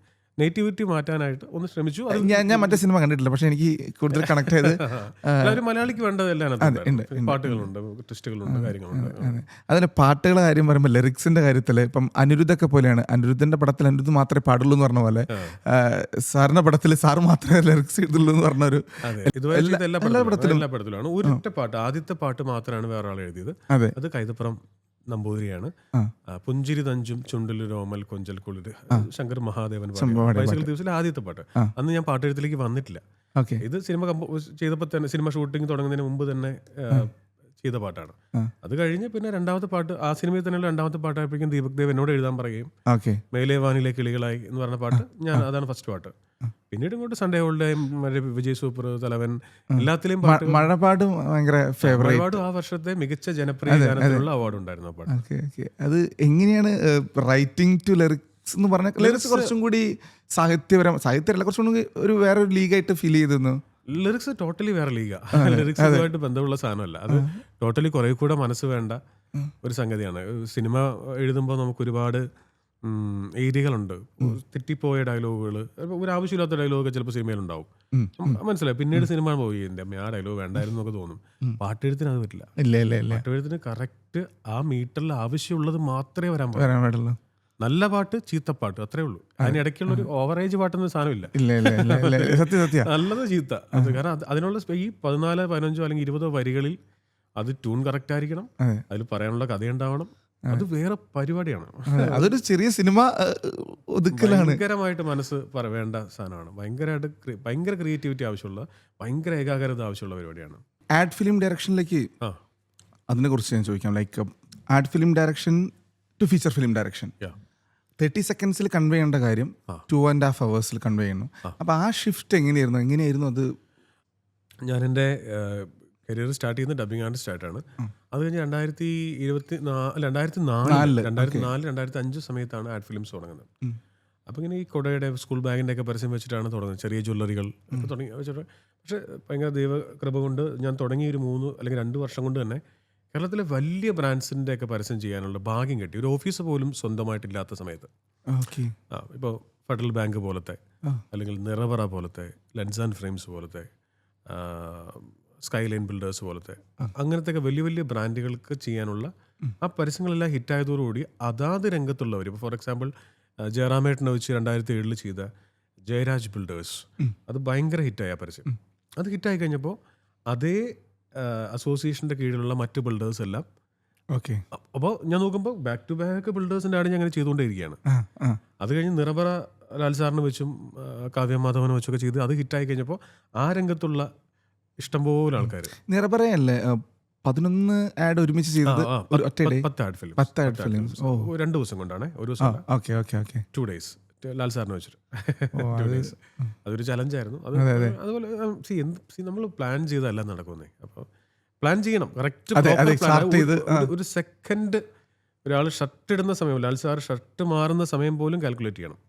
നെഗറ്റിവിറ്റി മാറ്റാനായിട്ട് ഒന്ന് ശ്രമിച്ചു. ഞാൻ മറ്റേ സിനിമ കണ്ടിട്ടില്ല, പക്ഷെ എനിക്ക് കൂടുതൽ കണക്ട് ചെയ്ത് എല്ലാവരും മലയാളിക്ക് വേണ്ടതെല്ലാം പാട്ടുകളുണ്ട്, ട്വിസ്റ്റുകളുണ്ട്, കാര്യങ്ങളുണ്ട്. അതിന് പാട്ടുകളുടെ കാര്യം പറയുമ്പോൾ ലിറിക്സിന്റെ കാര്യത്തില് ഇപ്പം അനിരുദ്ധൊക്കെ പോലെയാണ്. അനിരുദ്ധന്റെ പടത്തിൽ അനിരുദ്ധ് മാത്രമേ പാടുള്ളൂ എന്ന് പറഞ്ഞ പോലെ, സാറിന്റെ പടത്തിൽ സാറ് മാത്രമേ ലിറിക്സ് എഴുതുള്ളൂ എന്ന് പറഞ്ഞൊരു, എല്ലാ പടത്തിലാണ് ഒരൊറ്റ പാട്ട്, ആദ്യത്തെ പാട്ട് മാത്രമാണ് വേറെ ആൾ എഴുതിയത്. അത് കൈതപ്പുറം നമ്പൂതിരിയാണ്. പുഞ്ചിരി തഞ്ചും ചുണ്ടില് രോമൽ കൊഞ്ചൽ കുളിര്, ശങ്കർ മഹാദേവൻ ബൈസിക്കൽ ദിവസത്തിലെ ആദ്യത്തെ പാട്ട്. അന്ന് ഞാൻ പാട്ടെഴുത്തിലേക്ക് വന്നിട്ടില്ല. ഇത് സിനിമ ചെയ്തപ്പോൾ തന്നെ, സിനിമ ഷൂട്ടിംഗ് തുടങ്ങുന്നതിന് മുമ്പ് തന്നെ ചെയ്ത പാട്ടാണ്. അത് കഴിഞ്ഞ് പിന്നെ രണ്ടാമത്തെ പാട്ട്, ആ സിനിമയിൽ തന്നെയുള്ള രണ്ടാമത്തെ പാട്ടായപ്പോഴേക്കും ദീപക് ദേവ് എന്നോട് എഴുതാൻ പറയുകയും, മേലെ വാനിലെ കിളികളായി എന്ന് പറഞ്ഞ പാട്ട് അതാണ് ഫസ്റ്റ് പാട്ട്. പിന്നീട് ഇങ്ങോട്ട് സൺഡേ ഹോളിഡേ, വിജയ് സൂപ്പർ, തലവൻ, എല്ലാത്തിലെയും മഴപാട് ഭയങ്കര ഫേവറേറ്റ്. ആ വർഷത്തെ മികച്ച ജനപ്രിയ ഗാനത്തിനുള്ള അവാർഡ് ഉണ്ടായിരുന്നു ആ പാട്ട്. അത് എങ്ങനെയാണ് റൈറ്റിംഗ് ടു ലിറിക്സ് എന്ന് പറഞ്ഞാൽ? ലിറിക്സ് കുറച്ചും കൂടി സാഹിത്യപരമല്ല, കുറച്ചും കൂടി ഒരു വേറൊരു ലീഗായിട്ട് ഫീൽ ചെയ്തിരുന്നു. ലിറിക്സ് ടോട്ടലി വേറെ ലീഗാ. ലിറിക്സുമായിട്ട് ബന്ധമുള്ള സാധനമല്ല അത്. ടോട്ടലി കുറെ കൂടെ മനസ്സ് വേണ്ട ഒരു സംഗതിയാണ്. സിനിമ എഴുതുമ്പോൾ നമുക്ക് ഒരുപാട് ഏരിയകളുണ്ട്. തെറ്റിപ്പോയ ഡയലോഗുകൾ, ഒരു ആവശ്യമില്ലാത്ത ഡയലോഗൊക്കെ ചിലപ്പോൾ സിനിമയിലുണ്ടാവും. മനസ്സിലായി. പിന്നീട് സിനിമ പോയി, എൻ്റെ ആ ഡയലോഗ് വേണ്ടായിരുന്നു എന്നൊക്കെ തോന്നും. പാട്ടെഴുത്തിന് അത് പറ്റില്ല. പാട്ടെഴുത്തിന് കറക്റ്റ് ആ മീറ്ററിൽ ആവശ്യമുള്ളത് മാത്രമേ വരാൻ പാടുള്ളൂ. നല്ല പാട്ട്, ചീത്തപ്പാട്ട്, അത്രേ ഉള്ളൂ. അതിനിടയ്ക്കുള്ള ഒരു ഓവറേജ് പാട്ടൊന്നും സാധനമില്ല. നല്ലത് ചീത്ത. അത് കാരണം അതിനുള്ള ഈ 14, 15 അല്ലെങ്കിൽ 20 വരികളിൽ അത് ട്യൂൺ കറക്റ്റ് ആയിരിക്കണം, അതിൽ പറയാനുള്ള കഥയുണ്ടാവണം. അത് വേറെ പരിപാടിയാണ്. അതൊരു ചെറിയ സിനിമ ഒതുക്കലാണ്. ഭയങ്കരമായിട്ട് മനസ്സ് വേണ്ട സാധനമാണ്. ഭയങ്കര ക്രിയേറ്റിവിറ്റി ആവശ്യമുള്ള, ഭയങ്കര ഏകാഗ്രത ആവശ്യമുള്ള പരിപാടിയാണ്. ആഡ് ഫിലിം ഡയറക്ഷനിലേക്ക് അതിനെ കുറിച്ച് ഞാൻ ചോദിക്കാം. Like ad film direction to feature film direction 30 സെക്കൻഡ്സിൽ കൺവേ ചെയ്യേണ്ട കാര്യം 2.5 hours കൺവേ ചെയ്യുന്നു. അപ്പോൾ ആ ഷിഫ്റ്റ് എങ്ങനെയായിരുന്നു അത്? ഞാൻ എൻ്റെ കരിയർ സ്റ്റാർട്ട് ചെയ്യുന്നത് ഡബിങ് ആർട്ടിസ്റ്റായിട്ടാണ്. അത് കഴിഞ്ഞ് 2004, 2005 സമയത്താണ് ആഡ് ഫിലിംസ് തുടങ്ങുന്നത്. അപ്പോൾ ഇങ്ങനെ ഈ കൊടയുടെ, സ്കൂൾ ബാഗിൻ്റെ ഒക്കെ പരസ്യം വെച്ചിട്ടാണ് തുടങ്ങുന്നത്. ചെറിയ ജ്വല്ലറികൾ ഒക്കെ തുടങ്ങി വെച്ചിട്ട്. പക്ഷേ ഭയങ്കര ദൈവകൃപ കൊണ്ട് ഞാൻ തുടങ്ങി ഒരു 3 അല്ലെങ്കിൽ 2 വർഷം കൊണ്ട് തന്നെ കേരളത്തിലെ വലിയ ബ്രാൻഡ്സിൻ്റെ ഒക്കെ പരസ്യം ചെയ്യാനുള്ള ഭാഗ്യം കിട്ടി. ഒരു ഓഫീസ് പോലും സ്വന്തമായിട്ടില്ലാത്ത സമയത്ത്. ഇപ്പോൾ ഫെഡറൽ ബാങ്ക് പോലത്തെ, അല്ലെങ്കിൽ നിറവറ പോലത്തെ, ലെൻസ് ആൻഡ് ഫ്രെയിംസ് പോലത്തെ, സ്കൈലൈൻ ബിൽഡേഴ്സ് പോലത്തെ അങ്ങനത്തെ വലിയ വലിയ ബ്രാൻഡുകൾക്ക് ചെയ്യാനുള്ള ആ പരസ്യങ്ങളെല്ലാം ഹിറ്റായതോടുകൂടി അതാത് രംഗത്തുള്ളവർ, ഇപ്പോൾ ഫോർ എക്സാമ്പിൾ ജയറാമേട്ടനെ വെച്ച് 2007 ചെയ്ത ജയരാജ് ബിൽഡേഴ്സ്, അത് ഭയങ്കര ഹിറ്റായ പരസ്യം. അത് ഹിറ്റായി കഴിഞ്ഞപ്പോൾ അതേ അസോസിയേഷൻ്റെ കീഴിലുള്ള മറ്റ് ബിൽഡേഴ്സ് എല്ലാം ഓക്കെ. അപ്പോൾ ഞാൻ നോക്കുമ്പോൾ ബാക്ക് ടു ബാക്ക് ബിൽഡേഴ്സിൻ്റെ ആഡ് ഞാൻ അങ്ങനെ ചെയ്തുകൊണ്ടേയിരിക്കുകയാണ്. അത് കഴിഞ്ഞ് നിറബറ ലാൽ സാറിനെ വെച്ചും കാവ്യ മാധവനെ വെച്ചൊക്കെ ചെയ്ത് അത് ഹിറ്റായി കഴിഞ്ഞപ്പോൾ ആ രംഗത്തുള്ള ഇഷ്ടംപോലെ ആൾക്കാർ നിറപറയല്ലേ 11 ആഡ് ഒരുമിച്ച് ചെയ്തത്? 10 ആഡ് ഫിലിം 2 ദിവസം കൊണ്ടാണ്. ഒരു ദിവസം okay okay okay 2 days Lal സാറിനെ വെച്ചിട്ട് 2 days. അതൊരു ചലഞ്ചായിരുന്നു. അത് അതുപോലെ നമ്മൾ പ്ലാൻ ചെയ്തല്ല നടക്കുന്നേ. അപ്പോൾ പ്ലാൻ ചെയ്യണം കറക്റ്റ്. ഒരു സെക്കൻഡ് ഒരാൾ ഷർട്ട് ഇടുന്ന സമയം, ലാൽ സാർ ഷർട്ട് മാറുന്ന സമയം പോലും കാൽക്കുലേറ്റ് ചെയ്യണം.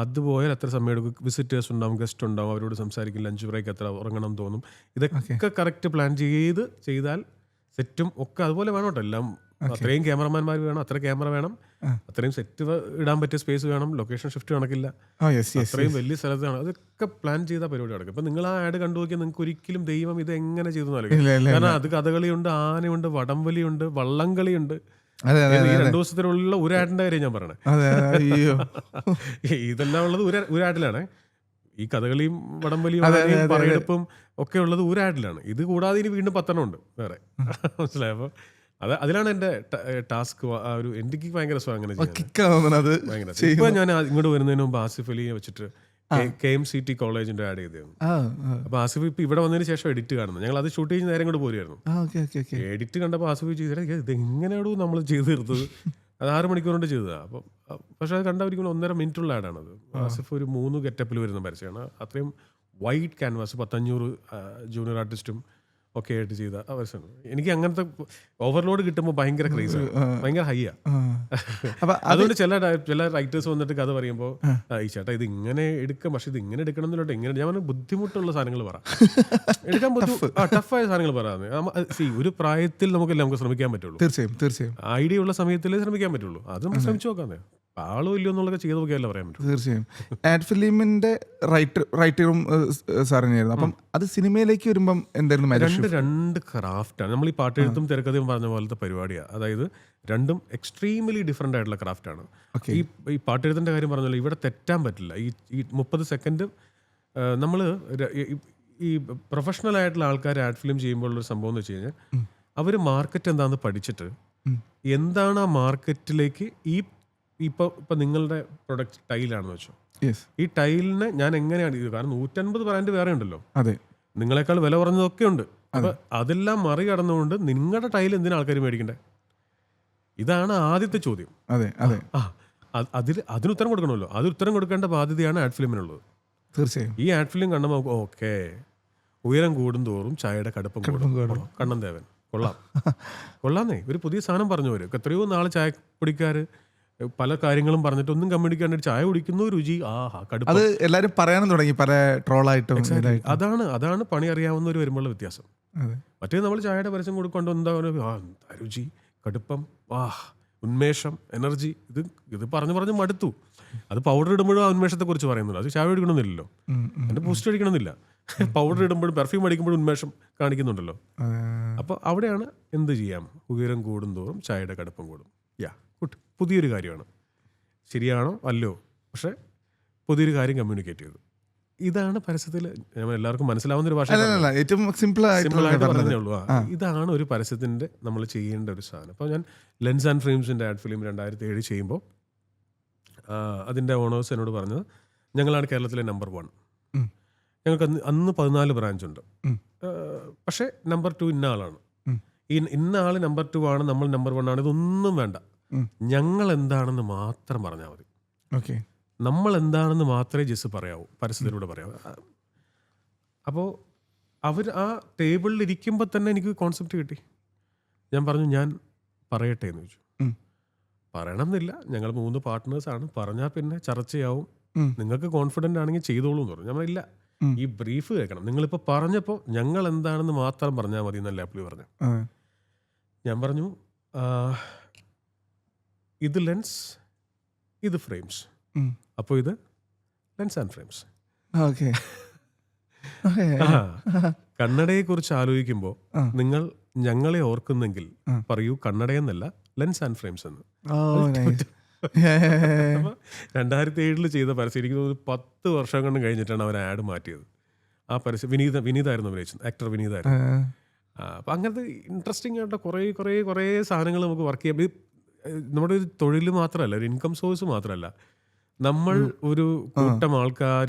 അതുപോയാൽ എത്ര സമയം എടുക്കും, വിസിറ്റേഴ്സ് ഉണ്ടാവും, ഗസ്റ്റ് ഉണ്ടാവും, അവരോട് സംസാരിക്കും, ലഞ്ച് ബ്രേക്ക് എത്ര ഉറങ്ങണം തോന്നും, ഇതൊക്കെ കറക്റ്റ് പ്ലാൻ ചെയ്താൽ സെറ്റും ഒക്കെ അതുപോലെ വേണം കേട്ടോ. എല്ലാം അത്രയും ക്യാമറമാൻമാർ വേണം, അത്ര ക്യാമറ വേണം, അത്രയും സെറ്റ് ഇടാൻ പറ്റിയ സ്പേസ് വേണം, ലൊക്കേഷൻ ഷിഫ്റ്റ് കണക്കില്ല, അത്രയും വലിയ സ്ഥലത്താണ്. അതൊക്കെ പ്ലാൻ ചെയ്ത പരിപാടി നടക്കും. ഇപ്പൊ നിങ്ങൾ ആ ആഡ് കണ്ടു നോക്കിയാൽ നിങ്ങൾക്ക് ഒരിക്കലും ദൈവം ഇത് എങ്ങനെ ചെയ്തു നൽകും. കാരണം അത് കഥകളിയുണ്ട്, ആനയുണ്ട്, വടംവലിയുണ്ട്, വള്ളംകളിയുണ്ട്. ഈ 2 ദിവസത്തിനുള്ള ഒരു ആഡിന്റെ കാര്യം ഞാൻ പറയണേ. ഇതെല്ലാം ഉള്ളത് ഒരു ആഡിലാണ്. ഈ കഥകളിയും വടംവലിയും പറയെടുപ്പും ഒക്കെ ഉള്ളത് ഒരു ആഡിലാണ്. ഇത് കൂടാതെ ഇനി വീണ്ടും 10 ഉണ്ട് വേറെ. മനസ്സിലായി? അപ്പൊ അതിലാണ് എന്റെ ടാസ്ക്. എനിക്ക് ഭയങ്കര രസം അങ്ങനെ ഭയങ്കര. ഇപ്പൊ ഞാൻ ഇങ്ങോട്ട് വരുന്നതിന് മുമ്പ് ആസിഫ് അലിയെ വെച്ചിട്ട് KMCT കോളേജിന്റെ ആഡ് ചെയ്തിരുന്നു. അപ്പൊ ആസിഫ് ഇപ്പൊ ഇവിടെ വന്നതിന് ശേഷം എഡിറ്റ് കാണുന്നത്. ഞങ്ങൾ അത് ഷൂട്ട് ചെയ്ത് നേരം കൊണ്ട് പോരുമായിരുന്നു. എഡിറ്റ് കണ്ടപ്പോൾ ആസിഫ് ചെയ്ത ഇത് എങ്ങനെയാണോ നമ്മൾ ചെയ്ത് തീർത്തത്, അത് 6 മണിക്കൂർ കൊണ്ട് ചെയ്തതാണ്. അപ്പം പക്ഷെ അത് കണ്ടവരിക്കും 1.5 മിനിറ്റുള്ള ആഡാണത്. ആസിഫ് ഒരു 3 ഗെറ്റപ്പിൽ വരുന്ന പരസ്യമാണ്. അത്രയും വൈറ്റ് ക്യാൻവാസ് 500 ജൂനിയർ ആർട്ടിസ്റ്റും ഒക്കെ ആയിട്ട് ചെയ്ത അവസരം. എനിക്ക് അങ്ങനത്തെ ഓവർലോഡ് കിട്ടുമ്പോൾ ഭയങ്കര ക്രേസ്, ഭയങ്കര ഹൈയാ. അതുകൊണ്ട് ചില റൈറ്റേഴ്സ് വന്നിട്ട് കഥ പറയുമ്പോൾ ഈ ചേട്ടാ ഇത് ഇങ്ങനെ എടുക്കാം, പക്ഷെ ഇത് ഇങ്ങനെ എടുക്കണം എന്നില്ല, ഇങ്ങനെ ഞാൻ ബുദ്ധിമുട്ടുള്ള സാധനങ്ങൾ പറ, എടുക്കാൻ ടഫായ സാധനങ്ങൾ പറയാതെ. ഒരു പ്രായത്തിൽ നമുക്ക് ശ്രമിക്കാൻ പറ്റുള്ളൂ. തീർച്ചയായും ഐഡിയ ഉള്ള സമയത്തിലേ ശ്രമിക്കാൻ പറ്റുള്ളൂ. അത് നമുക്ക് ശ്രമിച്ചു നോക്കാന്നേ. ആളും ഇല്ലയോ എന്നുള്ളത് ചെയ്ത് നോക്കിയാലേ പറയാൻ പറ്റും. തീർച്ചയായും ആഡ് ഫിലിമിന്റെ റൈറ്ററും സാർ തന്നെയായിരുന്നു. അപ്പം അത് സിനിമയിലേക്ക് വരുമ്പം എന്തായിരുന്നു? രണ്ട് ക്രാഫ്റ്റാണ്. നമ്മൾ ഈ പാട്ടെഴുത്തും തിരക്കഥയും പറഞ്ഞ പോലത്തെ പരിപാടിയാണ്. അതായത് രണ്ടും എക്സ്ട്രീംലി ഡിഫറെൻ്റ് ആയിട്ടുള്ള ക്രാഫ്റ്റാണ്. ഈ പാട്ടെഴുത്തിൻ്റെ കാര്യം പറഞ്ഞല്ലോ, ഇവിടെ തെറ്റാൻ പറ്റില്ല. ഈ 30 സെക്കൻഡ് നമ്മൾ ഈ പ്രൊഫഷണൽ ആയിട്ടുള്ള ആൾക്കാർ ആഡ് ഫിലിം ചെയ്യുമ്പോഴുള്ളൊരു സംഭവം എന്ന് വെച്ച് കഴിഞ്ഞാൽ അവർ മാർക്കറ്റ് എന്താണെന്ന് പഠിച്ചിട്ട് എന്താണ് ആ മാർക്കറ്റിലേക്ക് ഇപ്പൊ നിങ്ങളുടെ പ്രൊഡക്റ്റ് ടൈലാണെന്ന് വെച്ചോ, ഈ ടൈലിനെ ഞാൻ എങ്ങനെയാണ് ഇത്, കാരണം 150 ബ്രാൻഡ് വേറെ ഉണ്ടല്ലോ, നിങ്ങളെക്കാൾ വില കുറഞ്ഞതൊക്കെ ഉണ്ട്. അപ്പൊ അതെല്ലാം മറികടന്നുകൊണ്ട് നിങ്ങളുടെ ടൈൽ എന്തിനാ ആൾക്കാർ മേടിക്കണ്ടേ? ഇതാണ് ആദ്യത്തെ ചോദ്യം. അതിന് ഉത്തരം കൊടുക്കണമല്ലോ. അത് ഉത്തരം കൊടുക്കേണ്ട ബാധ്യതയാണ് ആഡ് ഫിലിമിനുള്ളത്. തീർച്ചയായും ഈ ആഡ് ഫിലിം കണ്ടപ്പോൾ ഓക്കെ, ഉയരം കൂടും തോറും ചായയുടെ കടുപ്പം കൂടും. കണ്ണൻ ദേവൻ കൊള്ളാന്നേ, ഒരു പുതിയ സാധനം പറഞ്ഞു വരും. എത്രയോ നാളെ ചായപ്പൊടിക്കാര് പല കാര്യങ്ങളും പറഞ്ഞിട്ട് ഒന്നും കമ്മ്യൂണിക്കാണ്ട് ചായ കുടിക്കുന്നു, രുചി അത് എല്ലാരും പറയാനും തുടങ്ങി, പല ട്രോളായിട്ടും. അതാണ് പണി അറിയാവുന്നവർ വരുമ്പോഴുള്ള വ്യത്യാസം. മറ്റേ നമ്മൾ ചായയുടെ പരസ്യം കൊടുക്കൊണ്ട് എന്താ രുചി, കടുപ്പം, ഉന്മേഷം, എനർജി, ഇത് പറഞ്ഞു മടുത്തു. അത് പൗഡർ ഇടുമ്പോഴും ആ ഉന്മേഷത്തെ കുറിച്ച് പറയുന്നുള്ളൂ. അത് ചായ കുടിക്കണമെന്നില്ലല്ലോ, അതിന്റെ ബൂസ്റ്റ് അടിക്കണമെന്നില്ല. പൗഡർ ഇടുമ്പോഴും പെർഫ്യൂം അടിക്കുമ്പോഴും ഉന്മേഷം കാണിക്കുന്നുണ്ടല്ലോ. അപ്പോൾ അവിടെയാണ് എന്ത് ചെയ്യാം, ഉയരം കൂടും തോറും ചായയുടെ കടുപ്പം കൂടും. പുതിയൊരു കാര്യമാണ്, ശരിയാണോ അല്ലോ, പക്ഷെ പുതിയൊരു കാര്യം കമ്മ്യൂണിക്കേറ്റ് ചെയ്തു. ഇതാണ് പരസ്യത്തിൽ എല്ലാവർക്കും മനസ്സിലാവുന്ന ഒരു ഭാഷ, ഏറ്റവും സിമ്പിളായിട്ട് പറഞ്ഞേ ഉള്ളൂ. ഇതാണ് ഒരു പരസ്യത്തിന്റെ നമ്മൾ ചെയ്യേണ്ട ഒരു സാധനം. അപ്പോൾ ഞാൻ ലെൻസ് ആൻഡ് ഫ്രെയിംസിന്റെ ആഡ് ഫിലിം 2007 ചെയ്യുമ്പോൾ അതിന്റെ ഓണേഴ്സ് എന്നോട് പറഞ്ഞത്, ഞങ്ങളാണ് കേരളത്തിലെ നമ്പർ 1. ഞങ്ങൾക്ക് അന്ന് 14 ബ്രാഞ്ച് ഉണ്ട്. പക്ഷെ നമ്പർ 2 ഇന്ന ആളാണ്, ഇന്ന ആള് നമ്പർ 2 ആണ്, നമ്മൾ നമ്പർ 1 ആണ്. ഇതൊന്നും വേണ്ട, ഞങ്ങൾ എന്താണെന്ന് മാത്രം പറഞ്ഞാൽ മതി. നമ്മൾ എന്താണെന്ന് മാത്രമേ ജസ് പറയാവൂ, പരസ്യത്തിലൂടെ പറയാവൂ. അപ്പോൾ അവർ ആ ടേബിളിൽ ഇരിക്കുമ്പോൾ തന്നെ എനിക്ക് കോൺസെപ്റ്റ് കിട്ടി. ഞാൻ പറഞ്ഞു, ഞാൻ പറയട്ടെ എന്ന് ചോദിച്ചു. പറയണം എന്നില്ല, ഞങ്ങൾ 3 പാർട്ട്നേഴ്സാണ്, പറഞ്ഞാൽ പിന്നെ ചർച്ചയാവും, നിങ്ങൾക്ക് കോൺഫിഡൻ്റ് ആണെങ്കിൽ ചെയ്തോളൂ എന്ന് പറഞ്ഞു. ഞാൻ ഇല്ല, ഈ ബ്രീഫ് കേൾക്കണം, നിങ്ങളിപ്പോൾ പറഞ്ഞപ്പോൾ ഞങ്ങൾ എന്താണെന്ന് മാത്രം പറഞ്ഞാൽ മതി എന്നല്ല പുള്ളി പറഞ്ഞു. ഞാൻ പറഞ്ഞു, ഇത് ലെൻസ്, ഇത് ഫ്രെയിംസ്, അപ്പോൾ ഇത് ലെൻസ് ആൻഡ് ഫ്രെയിംസ്. കണ്ണടയെ കുറിച്ച് ആലോചിക്കുമ്പോൾ നിങ്ങൾ ഞങ്ങളെ ഓർക്കുന്നെങ്കിൽ പറയൂ കണ്ണടയെന്നല്ല ലെൻസ് ആൻഡ് ഫ്രെയിംസ് എന്ന്. ഓ നൈസ്. അപ്പൊ 2007 ചെയ്ത പരസ്യം എനിക്ക് തോന്നുന്നു 10 വർഷം കൊണ്ട് കഴിഞ്ഞിട്ടാണ് അവർ ആഡ് മാറ്റിയത്. ആ പരസ്യം വിനീതായിരുന്നു അഭിനയിച്ചത്, ആക്ടർ വിനീതായിരുന്നു. അപ്പം അങ്ങനത്തെ ഇൻട്രസ്റ്റിംഗ് ആയിട്ട് കുറേ സാധനങ്ങൾ നമുക്ക് വർക്ക് ചെയ്യാം. നമ്മുടെ ഒരു തൊഴിൽ മാത്രമല്ല, ഒരു ഇൻകം സോഴ്സ് മാത്രമല്ല, നമ്മൾ ഒരു കൂട്ടം ആൾക്കാർ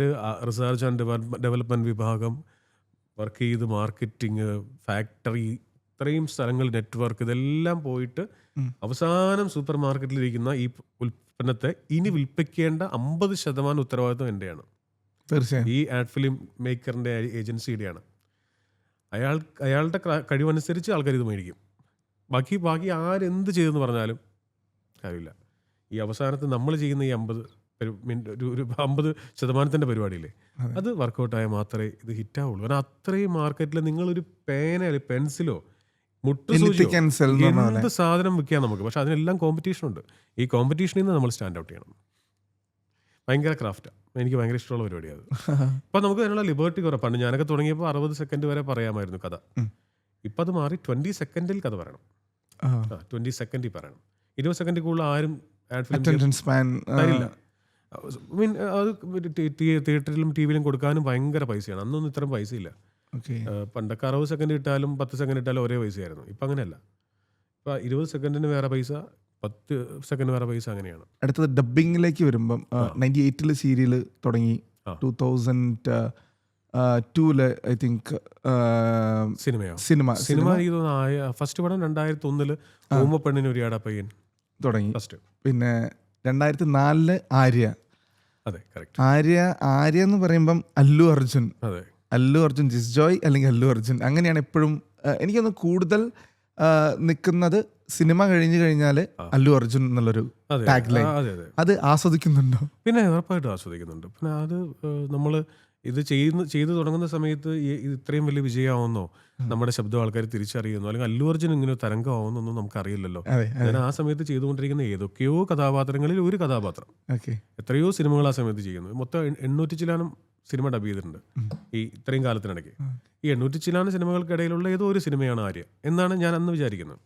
റിസർച്ച് ആൻഡ് ഡെവലപ്മെൻറ്റ് വിഭാഗം വർക്ക് ചെയ്ത് മാർക്കറ്റിങ്, ഫാക്ടറി, ഇത്രയും സ്ഥലങ്ങൾ, നെറ്റ്വർക്ക്, ഇതെല്ലാം പോയിട്ട് അവസാനം സൂപ്പർ മാർക്കറ്റിലിരിക്കുന്ന ഈ ഉൽപ്പന്നത്തെ ഇനി വിൽപ്പിക്കേണ്ട 50% ഉത്തരവാദിത്വം എൻ്റെയാണ്. തീർച്ചയായും ഈ ആഡ് ഫിലിം മേക്കറിൻ്റെ ഏജൻസിയുടെയാണ്. അയാളുടെ കഴിവനുസരിച്ച് ആൾക്കാർ ഇത് മേടിക്കും. ബാക്കി ആരെന്ത് ചെയ്തെന്ന് പറഞ്ഞാലും കാര്യമില്ല. ഈ അവസാനത്ത് നമ്മൾ ചെയ്യുന്ന ഈ 50% പരിപാടിയില്ലേ, അത് വർക്കൗട്ടായാൽ മാത്രമേ ഇത് ഹിറ്റാവുള്ളൂ. കാരണം അത്രയും മാർക്കറ്റിൽ നിങ്ങളൊരു പേനയോ പെൻസിലോ മുട്ടുസൂചിയോ എന്ത് സാധനം വിൽക്കാം നമുക്ക്. പക്ഷെ അതിനെല്ലാം കോമ്പറ്റീഷൻ ഉണ്ട്. ഈ കോമ്പറ്റീഷനിൽ നിന്ന് നമ്മൾ സ്റ്റാൻഡ് ഔട്ട് ചെയ്യണം. ഭയങ്കര ക്രാഫ്റ്റാണ്, എനിക്ക് ഭയങ്കര ഇഷ്ടമുള്ള പരിപാടിയാണ്. അപ്പം നമുക്ക് അതിനുള്ള ലിബർട്ടി കുറവ്. പണ്ട് ഞാനൊക്കെ തുടങ്ങിയപ്പോൾ 60 സെക്കൻഡ് വരെ പറയാമായിരുന്നു കഥ. ഇപ്പം അത് മാറി 20 സെക്കൻഡിൽ കഥ പറയണം. 20 സെക്കൻഡിൽ പറയണം. 20 സെക്കൻഡിൽ കൂടുതൽ ആരും ആഡ് ഫിലിം തരില്ല. അത് തിയേറ്ററിലും ടി വിയിലും കൊടുക്കാനും ഭയങ്കര പൈസയാണ്. അന്നൊന്നും ഇത്രയും പൈസയില്ല. പണ്ടൊക്കെ 60 സെക്കൻഡ് ഇട്ടാലും 10 സെക്കൻഡ് ഇട്ടാലും ഒരേ പൈസയായിരുന്നു. ഇപ്പം അങ്ങനെയല്ല. ഇപ്പം 20 സെക്കൻഡിന് വേറെ പൈസ, 10 സെക്കൻഡ് വേറെ പൈസ, അങ്ങനെയാണ്. അടുത്തത് ഡബ്ബിങ്ങിലേക്ക് വരുമ്പം 98 സീരിയൽ തുടങ്ങി. 2002 ഐ തിങ്ക് സിനിമ ഫസ്റ്റ് പടം 2001 ഓമപ്പെണ്ണിന് ഒരു ആടാ പയ്യൻ തുടങ്ങി. ഫസ്റ്റ്. പിന്നെ 2004 ആര്യ. അതെ, കറക്റ്റ്. ആര്യ എന്ന് പറയുമ്പം അല്ലു അർജുൻ, അതെ, അല്ലു അർജുൻ ജിസ്ജോയ് അല്ലെങ്കിൽ അല്ലു അർജുൻ, അങ്ങനെയാണ് എപ്പോഴും എനിക്കൊന്ന് കൂടുതൽ നിൽക്കുന്നത്. സിനിമ കഴിഞ്ഞു കഴിഞ്ഞാൽ അല്ലു അർജുൻ എന്നുള്ളൊരു ടാഗ് ലൈൻ, അത് ആസ്വദിക്കുന്നുണ്ടോ? പിന്നെ ഉറപ്പായിട്ടും ആസ്വദിക്കുന്നുണ്ട്. പിന്നെ അത് നമ്മൾ ഇത് ചെയ്തു തുടങ്ങുന്ന സമയത്ത് ഇത്രയും വലിയ വിജയമാവുന്നോ, നമ്മുടെ ശബ്ദം ആൾക്കാർ തിരിച്ചറിയുന്നു, അല്ലെങ്കിൽ അല്ലു അർജുൻ ഇങ്ങനെ തരംഗമാവുന്നൊന്നും നമുക്കറിയില്ലല്ലോ. ഞാൻ ആ സമയത്ത് ചെയ്തുകൊണ്ടിരിക്കുന്ന ഏതൊക്കെയോ കഥാപാത്രങ്ങളിൽ ഒരു കഥാപാത്രം, എത്രയോ സിനിമകൾ ആ സമയത്ത് ചെയ്യുന്നു. മൊത്തം 800 ചില്ലാനം സിനിമ ഡബ് ചെയ്തിട്ടുണ്ട് ഈ ഇത്രയും കാലത്തിനിടയ്ക്ക്. ഈ 800 ചില്ലാനം സിനിമകൾക്കിടയിലുള്ള ഏതോ ഒരു സിനിമയാണ് ആര്യ എന്നാണ് ഞാൻ അന്ന് വിചാരിക്കുന്നത്.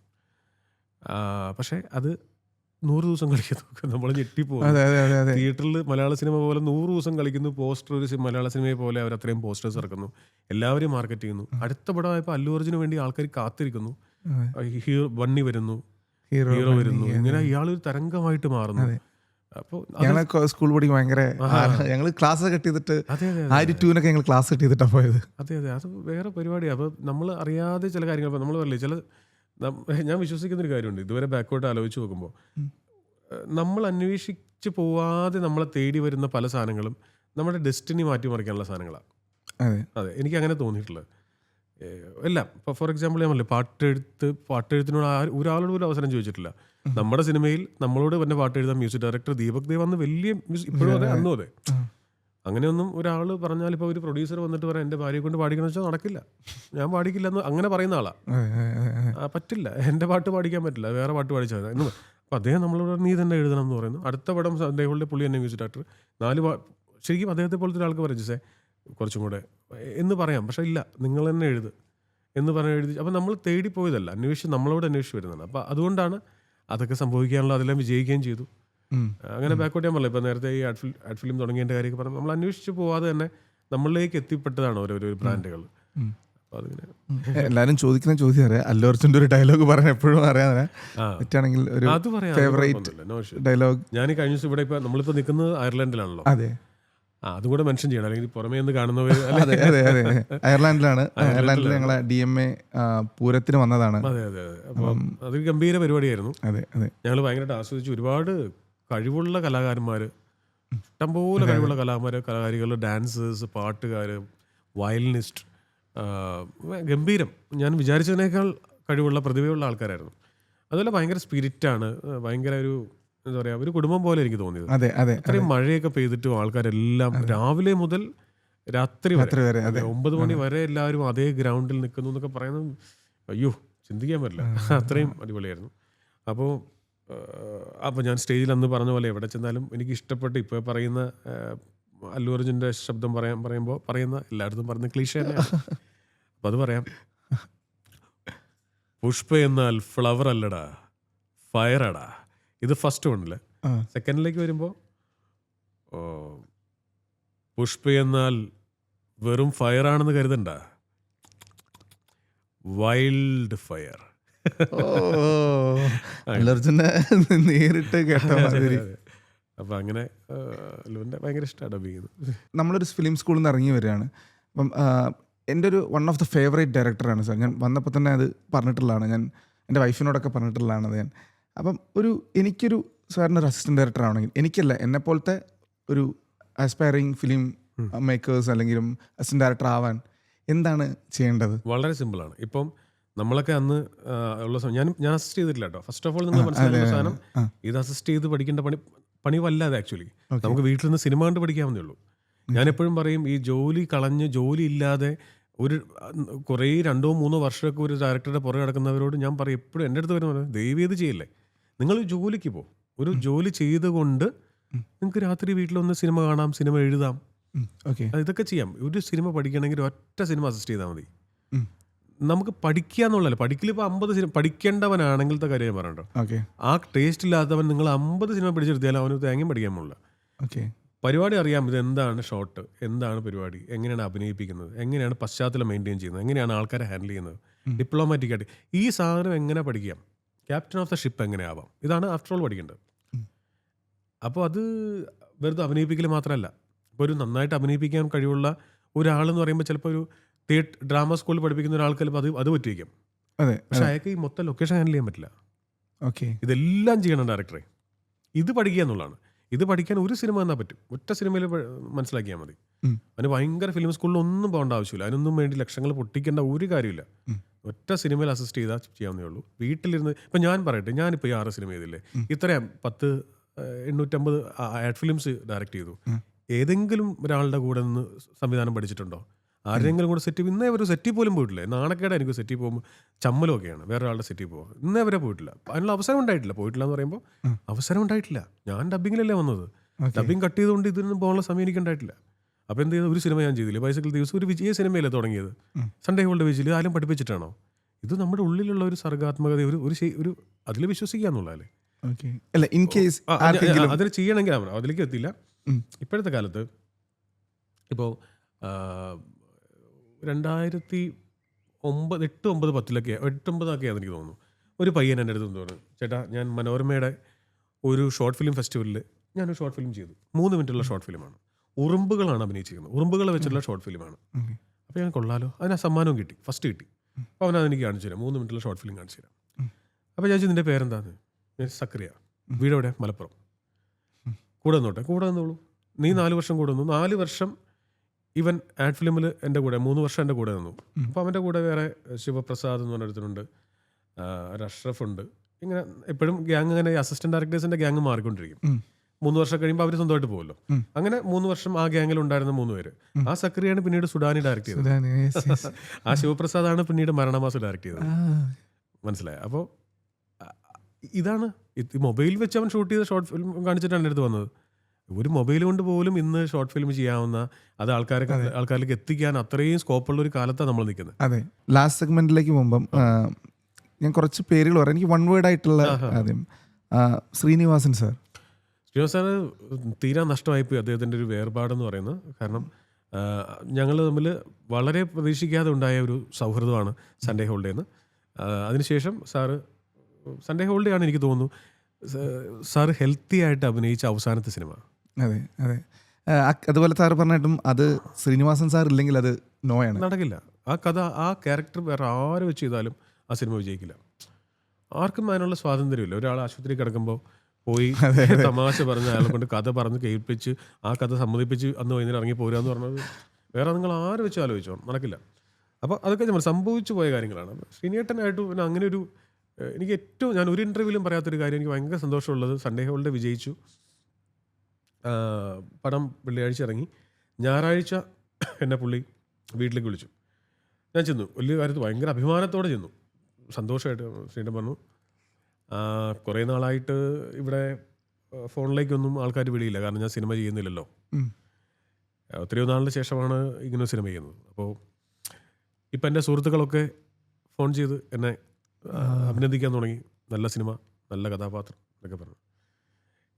പക്ഷേ അത് 100 ദിവസം കളിക്കുന്നു, നമ്മൾ ഞെട്ടിപ്പോകും. തിയേറ്ററിൽ മലയാള സിനിമ പോലെ 100 ദിവസം കളിക്കുന്നു. പോസ്റ്റർ ഒരു മലയാള സിനിമയെ പോലെ അവർ അത്രയും പോസ്റ്റേഴ്സ് ഇറക്കുന്നു, എല്ലാവരും മാർക്കറ്റ് ചെയ്യുന്നു. അടുത്ത പടമായപ്പോൾ അല്ലു അർജുന് വേണ്ടി ആൾക്കാർ കാത്തിരിക്കുന്നു. ബണ്ണി വരുന്നു, ഹീറോ വരുന്നു, ഇങ്ങനെ ഇയാളൊരു തരംഗമായിട്ട് മാറുന്നു. അപ്പോൾ സ്കൂൾ പഠിക്കും ഭയങ്കര ഞങ്ങൾ ക്ലാസ് കട്ട് ചെയ്തിട്ട് 102-നൊക്കെ ഞങ്ങൾ ക്ലാസ് കട്ട് ചെയ്തിട്ടാണ് പോയത്. അതെ, അത് വേറെ പരിപാടിയാണ്. അപ്പോൾ നമ്മൾ അറിയാതെ ചില കാര്യങ്ങൾ, നമ്മൾ പറയില്ലേ, ഞാൻ വിശ്വസിക്കുന്നൊരു കാര്യമുണ്ട്. ഇതുവരെ ബാക്കോട്ട് ആലോചിച്ച് നോക്കുമ്പോൾ നമ്മൾ അന്വേഷിച്ച് പോവാതെ നമ്മളെ തേടി വരുന്ന പല സാധനങ്ങളും നമ്മുടെ ഡെസ്റ്റിനി മാറ്റിമറിക്കാനുള്ള സാധനങ്ങളാണ്. അതെ, എനിക്ക് അങ്ങനെ തോന്നിയിട്ടുള്ളത് എല്ലാം. ഇപ്പോൾ ഫോർ എക്സാമ്പിൾ ഞാൻ പറഞ്ഞില്ലേ, പാട്ടെഴുത്തിനോട് ഒരാളോട് പോലും അവസരം ചോദിച്ചിട്ടില്ല. നമ്മുടെ സിനിമയിൽ നമ്മളോട് തന്നെ പാട്ട് എഴുതാൻ മ്യൂസിക് ഡയറക്ടർ ദീപക് ദേവ് അന്ന് വലിയ ഇപ്പോഴും അതെ, അന്നും അതെ. അങ്ങനെയൊന്നും ഒരാൾ പറഞ്ഞാൽ, ഇപ്പോൾ ഒരു പ്രൊഡ്യൂസർ വന്നിട്ട് പറയാം എൻ്റെ ഭാര്യയെ കൊണ്ട് പാടിക്കണമെന്ന് വെച്ചാൽ നടക്കില്ല, ഞാൻ പാടിക്കില്ല എന്ന് അങ്ങനെ പറയുന്ന ആളാണ്. പറ്റില്ല, എൻ്റെ പാട്ട് പാടിക്കാൻ പറ്റില്ല, വേറെ പാട്ട് പാടിച്ചാൽ മതി എന്ന്. അപ്പോൾ അദ്ദേഹം നമ്മളോട് നീ തന്നെ എഴുതണം എന്ന് പറയുന്നു. അടുത്ത പടം അദ്ദേഹങ്ങളുടെ പുള്ളി തന്നെ മ്യൂസിക് ഡയറക്ടർ 4 ശരിക്കും അദ്ദേഹത്തെ പോലത്തെ ഒരാൾക്ക് പറഞ്ഞു കുറച്ചും കൂടെ എന്ന് പറയാം. പക്ഷേ ഇല്ല, നിങ്ങൾ തന്നെ എഴുത് എന്ന് പറഞ്ഞ് എഴുതി. അപ്പോൾ നമ്മൾ തേടിപ്പോയതല്ല, നമ്മളോട് അന്വേഷിച്ച് വരുന്നതാണ്. അപ്പോൾ അതുകൊണ്ടാണ് അതൊക്കെ സംഭവിക്കാനുള്ള, അതെല്ലാം വിജയിക്കുകയും ചെയ്തു. അങ്ങനെ ബാക്കോട്ട് ഞാൻ പറഞ്ഞില്ല, ഇപ്പോൾ നേരത്തെ ഈ ആഡ് ഫിലിം തുടങ്ങിയതിൻ്റെ കാര്യമൊക്കെ പറഞ്ഞു, നമ്മൾ അന്വേഷിച്ച് പോവാതെ തന്നെ നമ്മളിലേക്ക് എത്തിപ്പെട്ടതാണ് ഓരോരോ ബ്രാൻഡുകൾ. അപ്പോൾ അതിങ്ങനെ എല്ലാവരും ചോദിക്കുന്ന ചോദ്യം അറിയാം. അല്ലു അർജുൻ്റെ ഒരു ഡയലോഗ് പറയാൻ എപ്പോഴും അറിയാതെ പറ്റുകയാണെങ്കിൽ ഒരു ഫേവറേറ്റ് ഡയലോഗ്. ഞാൻ കഴിഞ്ഞ ദിവസം ഇവിടെ ഇപ്പോൾ നമ്മളിപ്പോൾ നിൽക്കുന്നത് അയർലൻഡിലാണല്ലോ. അതെ, അതും കൂടെ മെൻഷൻ ചെയ്യണം, അല്ലെങ്കിൽ പുറമേ നിന്ന് കാണുന്നവർ. അതെ, അയർലൻഡിലാണ്. അയർലൻഡിൽ ഞങ്ങളെ DMA പൂരത്തിന് വന്നതാണ്. അതെ. അപ്പം അതൊരു ഗംഭീര പരിപാടിയായിരുന്നു. അതെ, ഞങ്ങൾ ഭയങ്കരമായിട്ട് ആസ്വദിച്ചു. ഒരുപാട് കഴിവുള്ള കലാകാരന്മാർ, ഇഷ്ടംപോലെ കഴിവുള്ള കലാകാരികൾ, ഡാൻസേഴ്സ്, പാട്ടുകാർ, വയലിനിസ്റ്റ്, ഗംഭീരം. ഞാൻ വിചാരിച്ചതിനേക്കാൾ കഴിവുള്ള പ്രതിഭയുള്ള ആൾക്കാരായിരുന്നു. അതുപോലെ ഭയങ്കര സ്പിരിറ്റാണ്, ഭയങ്കര ഒരു എന്താ പറയുക, ഒരു കുടുംബം പോലെ എനിക്ക് തോന്നിയത്. അത്രയും മഴയൊക്കെ പെയ്തിട്ടും ആൾക്കാരെല്ലാം രാവിലെ മുതൽ രാത്രി വരെ 9 മണി വരെ എല്ലാവരും അതേ ഗ്രൗണ്ടിൽ നിൽക്കുന്നു എന്നൊക്കെ പറയുന്നത് അയ്യോ ചിന്തിക്കാൻ പറ്റില്ല. അത്രയും അടിപൊളിയായിരുന്നു. അപ്പോൾ ഞാൻ സ്റ്റേജിൽ അന്ന് പറഞ്ഞ പോലെ എവിടെ ചെന്നാലും എനിക്ക് ഇഷ്ടപ്പെട്ട് ഇപ്പോൾ പറയുന്ന അല്ലു അർജുൻ്റെ ശബ്ദം പറയുന്ന എല്ലായിടത്തും പറയുന്ന ക്ലീഷ തന്നെയാണ്. അപ്പം അത് പറയാം. പുഷ്പ എന്നാൽ ഫ്ലവർ അല്ലടാ, ഫയറടാ. ഇത് ഫസ്റ്റ് വണ്ണില്. സെക്കൻഡിലേക്ക് വരുമ്പോൾ പുഷ്പ എന്നാൽ വെറും ഫയറാണെന്ന് കരുതണ്ട, വൈൽഡ് ഫയർ. അല്ലർജുനെ നേരിട്ട് കേട്ട മാതിരി. അപ്പം അങ്ങനെ അല്ലുവിൻ്റെ ഭയങ്കര ഇഷ്ടമാണ് ഡബ് ചെയ്യുന്നത്. നമ്മളൊരു ഫിലിം സ്കൂളിൽ നിന്ന് ഇറങ്ങി വരികയാണ്. അപ്പം എൻ്റെ ഒരു വൺ ഓഫ് ദ ഫേവറേറ്റ് ഡയറക്ടറാണ് സാർ. ഞാൻ വന്നപ്പോൾ തന്നെ അത് പറഞ്ഞിട്ടുള്ളതാണ്, ഞാൻ എൻ്റെ വൈഫിനോടൊക്കെ പറഞ്ഞിട്ടുള്ളതാണ് അത് ഞാൻ. അപ്പം എനിക്കൊരു സാറിനൊരു അസിസ്റ്റൻറ്റ് ഡയറക്ടർ ആവണമെങ്കിൽ, എനിക്കല്ല എന്നെപ്പോലത്തെ ഒരു ആസ്പയറിങ് ഫിലിം മേക്കേഴ്സ് അല്ലെങ്കിലും അസിസ്റ്റൻറ്റ് ഡയറക്ടർ ആവാൻ എന്താണ് ചെയ്യേണ്ടത്? വളരെ സിമ്പിളാണ്. ഇപ്പം നമ്മളൊക്കെ അന്ന് ഉള്ള ഞാൻ അസിസ്റ്റ് ചെയ്തിട്ടില്ല കേട്ടോ. ഫസ്റ്റ് ഓഫ് ഓൾ നിങ്ങൾ മനസ്സിലാക്കുന്ന സാധനം, ഇത് അസിസ്റ്റ് ചെയ്ത് പഠിക്കേണ്ട പണി വല്ലാതെ ആക്ച്വലി നമുക്ക് വീട്ടിൽ നിന്ന് സിനിമ കണ്ട് പഠിക്കാവുന്നേ ഉള്ളൂ. ഞാൻ എപ്പോഴും പറയും, ഈ ജോലി കളഞ്ഞ് ജോലി ഇല്ലാതെ ഒരു കുറേ 2-3 വർഷമൊക്കെ ഒരു ഡയറക്ടറുടെ പുറകെ കിടക്കുന്നവരോട് ഞാൻ പറയും, എപ്പോഴും എൻ്റെ അടുത്ത് വരുന്നത് ദയവ് ചെയ്ത് ചെയ്യില്ലേ, നിങ്ങൾ ജോലിക്ക് പോകും. ഒരു ജോലി ചെയ്തുകൊണ്ട് നിങ്ങൾക്ക് രാത്രി വീട്ടിലൊന്ന് സിനിമ കാണാം, സിനിമ എഴുതാം, ഇതൊക്കെ ചെയ്യാം. ഒരു സിനിമ പഠിക്കണമെങ്കിൽ ഒറ്റ സിനിമ അസിസ്റ്റ് ചെയ്താൽ മതി. നമുക്ക് പഠിക്കുക എന്നുള്ളതല്ല, പഠിക്കൽ ഇപ്പോൾ 50 സിനിമ പഠിക്കേണ്ടവനാണെങ്കിലത്തെ കാര്യം ഞാൻ പറഞ്ഞോ. ആ ടേസ്റ്റ് ഇല്ലാത്തവൻ നിങ്ങൾ 50 സിനിമ പിടിച്ചെടുത്തിയാലും അവന് തേങ്ങയും പഠിക്കാൻ പോകില്ല. പരിപാടി അറിയാം, ഇത് എന്താണ് ഷോട്ട്, എന്താണ് പരിപാടി, എങ്ങനെയാണ് അഭിനയിപ്പിക്കുന്നത്, എങ്ങനെയാണ് പശ്ചാത്തലം മെയിൻറ്റെയിൻ ചെയ്യുന്നത്, എങ്ങനെയാണ് ആൾക്കാരെ ഹാൻഡിൽ ചെയ്യുന്നത്, ഡിപ്ലോമാറ്റിക് ആയിട്ട് ഈ സാധനം എങ്ങനെ പഠിക്കാം, ക്യാപ്റ്റൻ ഓഫ് ദ ഷിപ്പ് എങ്ങനെ ആവാം, ഇതാണ് ആഫ്റ്റർ ഓൾ പഠിക്കേണ്ടത്. അപ്പോൾ അത് വെറുതെ അഭിനയിപ്പിക്കൽ മാത്രമല്ല. ഇപ്പോൾ ഒരു നന്നായിട്ട് അഭിനയിപ്പിക്കാൻ കഴിവുള്ള ഒരാളെന്ന് പറയുമ്പോൾ ചിലപ്പോൾ ഒരു ഡ്രാമ സ്കൂളിൽ പഠിപ്പിക്കുന്ന ഒരാൾക്ക് ചിലപ്പോൾ അത് പറ്റിയിരിക്കും. പക്ഷെ അയാൾക്ക് ഈ മൊത്തം ലൊക്കേഷൻ ഹാൻഡിൽ ചെയ്യാൻ പറ്റില്ല. ഇതെല്ലാം ചെയ്യണം ഡയറക്ടറെ. ഇത് പഠിക്കുക എന്നുള്ളതാണ്. ഇത് പഠിക്കാൻ ഒരു സിനിമ എന്നാൽ പറ്റും, ഒറ്റ സിനിമയിൽ മനസ്സിലാക്കിയാൽ മതി. അതിന് ഭയങ്കര ഫിലിം സ്കൂളിൽ ഒന്നും പോകേണ്ട ആവശ്യമില്ല, അതിനൊന്നും വേണ്ടി ലക്ഷങ്ങൾ പൊട്ടിക്കേണ്ട ഒരു കാര്യമില്ല. ഒറ്റ സിനിമയിൽ അസിസ്റ്റ് ചെയ്താൽ ചെയ്യാവുന്നേ ഉള്ളൂ. വീട്ടിലിരുന്ന് ഇപ്പം ഞാൻ പറയട്ടെ, ഞാനിപ്പോൾ ഈ 6 സിനിമ ചെയ്തില്ലേ, ഇത്രയും 850 ആഡ് ഫിലിംസ് ഡയറക്റ്റ് ചെയ്തു. ഏതെങ്കിലും ഒരാളുടെ കൂടെ നിന്ന് സംവിധാനം പഠിച്ചിട്ടുണ്ടോ? ആരെങ്കിലും കൂടെ സെറ്റ് ഇന്നേ ഒരു സെറ്റിൽ പോലും പോയിട്ടില്ല. നാണക്കേടെ എനിക്ക് സെറ്റിൽ പോകുമ്പോൾ ചമ്മലൊക്കെയാണ് വേറെ ഒരാളുടെ സെറ്റിൽ പോകുക. ഇന്നേ വരെ പോയിട്ടില്ല, അതിനുള്ള അവസരം ഉണ്ടായിട്ടില്ല. പോയിട്ടില്ല എന്ന് പറയുമ്പോൾ അവസരം ഉണ്ടായിട്ടില്ല. ഞാൻ ഡബ്ബിങ്ങിലല്ലേ വന്നത്, ഡബ്ബിങ് കട്ട് ചെയ്തുകൊണ്ട് ഇതിനൊന്നും പോകാനുള്ള സമയം എനിക്ക് ഉണ്ടായിട്ടില്ല. അപ്പോൾ എന്ത് ചെയ്തു, ഒരു സിനിമ ഞാൻ ചെയ്തില്ല. ബൈസിക്കിൾ ദിവസം ഒരു വിജയ സിനിമയല്ലേ തുടങ്ങിയത്, സൺഡേ ഹോളിഡേ വിജയിൽ ആരും പഠിപ്പിച്ചിട്ടാണോ? ഇത് നമ്മുടെ ഉള്ളിലുള്ള ഒരു സർഗാത്മകത, ഒരു അതിൽ വിശ്വസിക്കുക എന്നുള്ളതല്ലേ. അതിൽ ചെയ്യണമെങ്കിൽ അതിലേക്ക് എത്തില്ല. ഇപ്പോഴത്തെ കാലത്ത് ഇപ്പോൾ 2008, 9, 10 8-9 എനിക്ക് തോന്നുന്നു, ഒരു പയ്യൻ എൻ്റെ അടുത്ത് തോന്നുന്നു, ചേട്ടാ ഞാൻ മനോരമയുടെ ഒരു ഷോർട്ട് ഫിലിം ഫെസ്റ്റിവലിൽ ഞാനൊരു ഷോർട്ട് ഫിലിം ചെയ്തു. 3 മിനിറ്റുള്ള ഷോർട്ട് ഫിലിമാണ്, ഉറുമ്പുകളാണ് അഭിനയിച്ചിരിക്കുന്നത്, ഉറുമ്പുകളെ വെച്ചിട്ടുള്ള ഷോർട്ട് ഫിലിമാണ്. അപ്പോൾ ഞാൻ കൊള്ളാലോ, അതിന് സമ്മാനവും കിട്ടി, ഫസ്റ്റ് കിട്ടി. അപ്പോൾ അവനതെനിക്ക് കാണിച്ചു തരാം, 3 മിനിറ്റുള്ള ഷോർട്ട് ഫിലിം കാണിച്ചു തരാം. അപ്പോൾ ഞാൻ നിൻ്റെ പേരെന്താന്ന്? ഞാൻ സക്രിയ, വീടെവിടെ? മലപ്പുറം. കൂടെ നിന്നോളൂ, നീ 4 വർഷം കൂടെ നിന്നു. 4 വർഷം ഇവൻ ആഡ് ഫിലിമിൽ എൻ്റെ കൂടെ, 3 വർഷം എൻ്റെ കൂടെ നിന്നു. അപ്പോൾ അവൻ്റെ കൂടെ വേറെ ശിവപ്രസാദ് എന്ന് പറഞ്ഞൊരുത്തനുണ്ട്, അഷ്റഫ് ഉണ്ട്. ഇങ്ങനെ എപ്പോഴും ഗ്യാങ്, അങ്ങനെ അസിസ്റ്റന്റ് ഡയറക്ടേഴ്സിൻ്റെ ഗ്യാങ് മാറിക്കൊണ്ടിരിക്കും. 3 വർഷം കഴിയുമ്പോൾ അവർ സ്വന്തമായിട്ട് പോകുമല്ലോ. അങ്ങനെ 3 വർഷം ആ ഗ്യാങ്ങിൽ ഉണ്ടായിരുന്ന 3 പേര്. ആ സക്രിയാണ് പിന്നീട് സുഡാനി ഡയറക്ട് ചെയ്തത്. ആ ശിവപ്രസാദാണ് പിന്നീട് മരണമാസം ഡയറക്ട് ചെയ്തത്. മനസ്സിലായി? അപ്പോൾ ഇതാണ് മൊബൈൽ വെച്ച് അവൻ ഷൂട്ട് ചെയ്ത ഷോർട്ട് ഫിലിം കാണിച്ചിട്ടാണ് എൻ്റെ അടുത്ത് വന്നത്. ഒരു മൊബൈൽ കൊണ്ട് പോലും ഇന്ന് ഷോർട്ട് ഫിലിം ചെയ്യാവുന്ന, അത് ആൾക്കാരിലേക്ക് എത്തിക്കാൻ അത്രയും സ്കോപ്പുള്ള ഒരു കാലത്താണ് നമ്മൾ നിൽക്കുന്നത്. അതെ. ലാസ്റ്റ് സെഗ്മെന്റിലേക്ക് പോകുമ്പം ഞാൻ കുറച്ച് പേരുകൾ പറയാം. എനിക്ക് 1 വേർഡ് ആയിട്ടുള്ള ആദ്യം ശ്രീനിവാസൻ സാർ. ശ്രീനിവാസൻ തീരാ നഷ്ടമായിപ്പോയി അദ്ദേഹത്തിൻ്റെ ഒരു വേർപാടെന്ന് പറയുന്നത്. കാരണം ഞങ്ങൾ തമ്മിൽ വളരെ പ്രതീക്ഷിക്കാതെ ഉണ്ടായ ഒരു സൗഹൃദമാണ് സൺഡേ ഹോളിഡേന്ന്. അതിനുശേഷം സൺഡേ ഹോളിഡേ ആണ് എനിക്ക് തോന്നുന്നു സാറ് ഹെൽത്തി ആയിട്ട് അഭിനയിച്ച അവസാനത്തെ സിനിമ. അതെ. അതുപോലെ സാറ് പറഞ്ഞിട്ടും അത് ശ്രീനിവാസൻ സാർ ഇല്ലെങ്കിൽ അത് നോയാണ്, നടക്കില്ല. ആ കഥ, ആ ക്യാരക്ടർ വേറെ ആര് വെച്ച് ചെയ്താലും ആ സിനിമ വിജയിക്കില്ല. ആർക്കും അതിനുള്ള സ്വാതന്ത്ര്യമില്ല. ഒരാൾ ആശുപത്രി കിടക്കുമ്പോൾ പോയി തമാശ പറഞ്ഞ് അയാളെ കൊണ്ട് കഥ പറഞ്ഞ് കേൾപ്പിച്ച് ആ കഥ സമ്മതിപ്പിച്ച് അന്ന് വൈകുന്നേരം ഇറങ്ങി പോരാന്ന് പറഞ്ഞത് വേറെ നിങ്ങൾ ആര് വെച്ച് ആലോചിച്ചോ, നടക്കില്ല. അപ്പോൾ അതൊക്കെ നമ്മൾ സംഭവിച്ചു പോയ കാര്യങ്ങളാണ്. ശ്രീനിയേട്ടനായിട്ട് പിന്നെ അങ്ങനെ ഒരു, എനിക്ക് ഏറ്റവും, ഞാൻ ഒരു ഇൻ്റർവ്യൂവിലും പറയാത്തൊരു കാര്യം, എനിക്ക് ഭയങ്കര സന്തോഷമുള്ളത്, സൺഡേ ഹോളിഡേ വിജയിച്ചു, പടം വെള്ളിയാഴ്ച ഇറങ്ങി, ഞായറാഴ്ച എന്നെ പുള്ളി വീട്ടിലേക്ക് വിളിച്ചു. ഞാൻ ചെന്നു, വലിയ കാര്യത്തിൽ ഭയങ്കര അഭിമാനത്തോടെ ചെന്നു, സന്തോഷമായിട്ട്. ശ്രീനിയേട്ടൻ പറഞ്ഞു, കുറേ നാളായിട്ട് ഇവിടെ ഫോണിലേക്കൊന്നും ആൾക്കാർ വിളിയില്ല, കാരണം ഞാൻ സിനിമ ചെയ്യുന്നില്ലല്ലോ. എത്രയോ നാളിന് ശേഷമാണ് ഇങ്ങനെ സിനിമ ചെയ്യുന്നത്. അപ്പോൾ ഇപ്പം എൻ്റെ സുഹൃത്തുക്കളൊക്കെ ഫോൺ ചെയ്ത് എന്നെ അഭിനന്ദിക്കാൻ തുടങ്ങി. നല്ല സിനിമ, നല്ല കഥാപാത്രം എന്നൊക്കെ പറഞ്ഞു.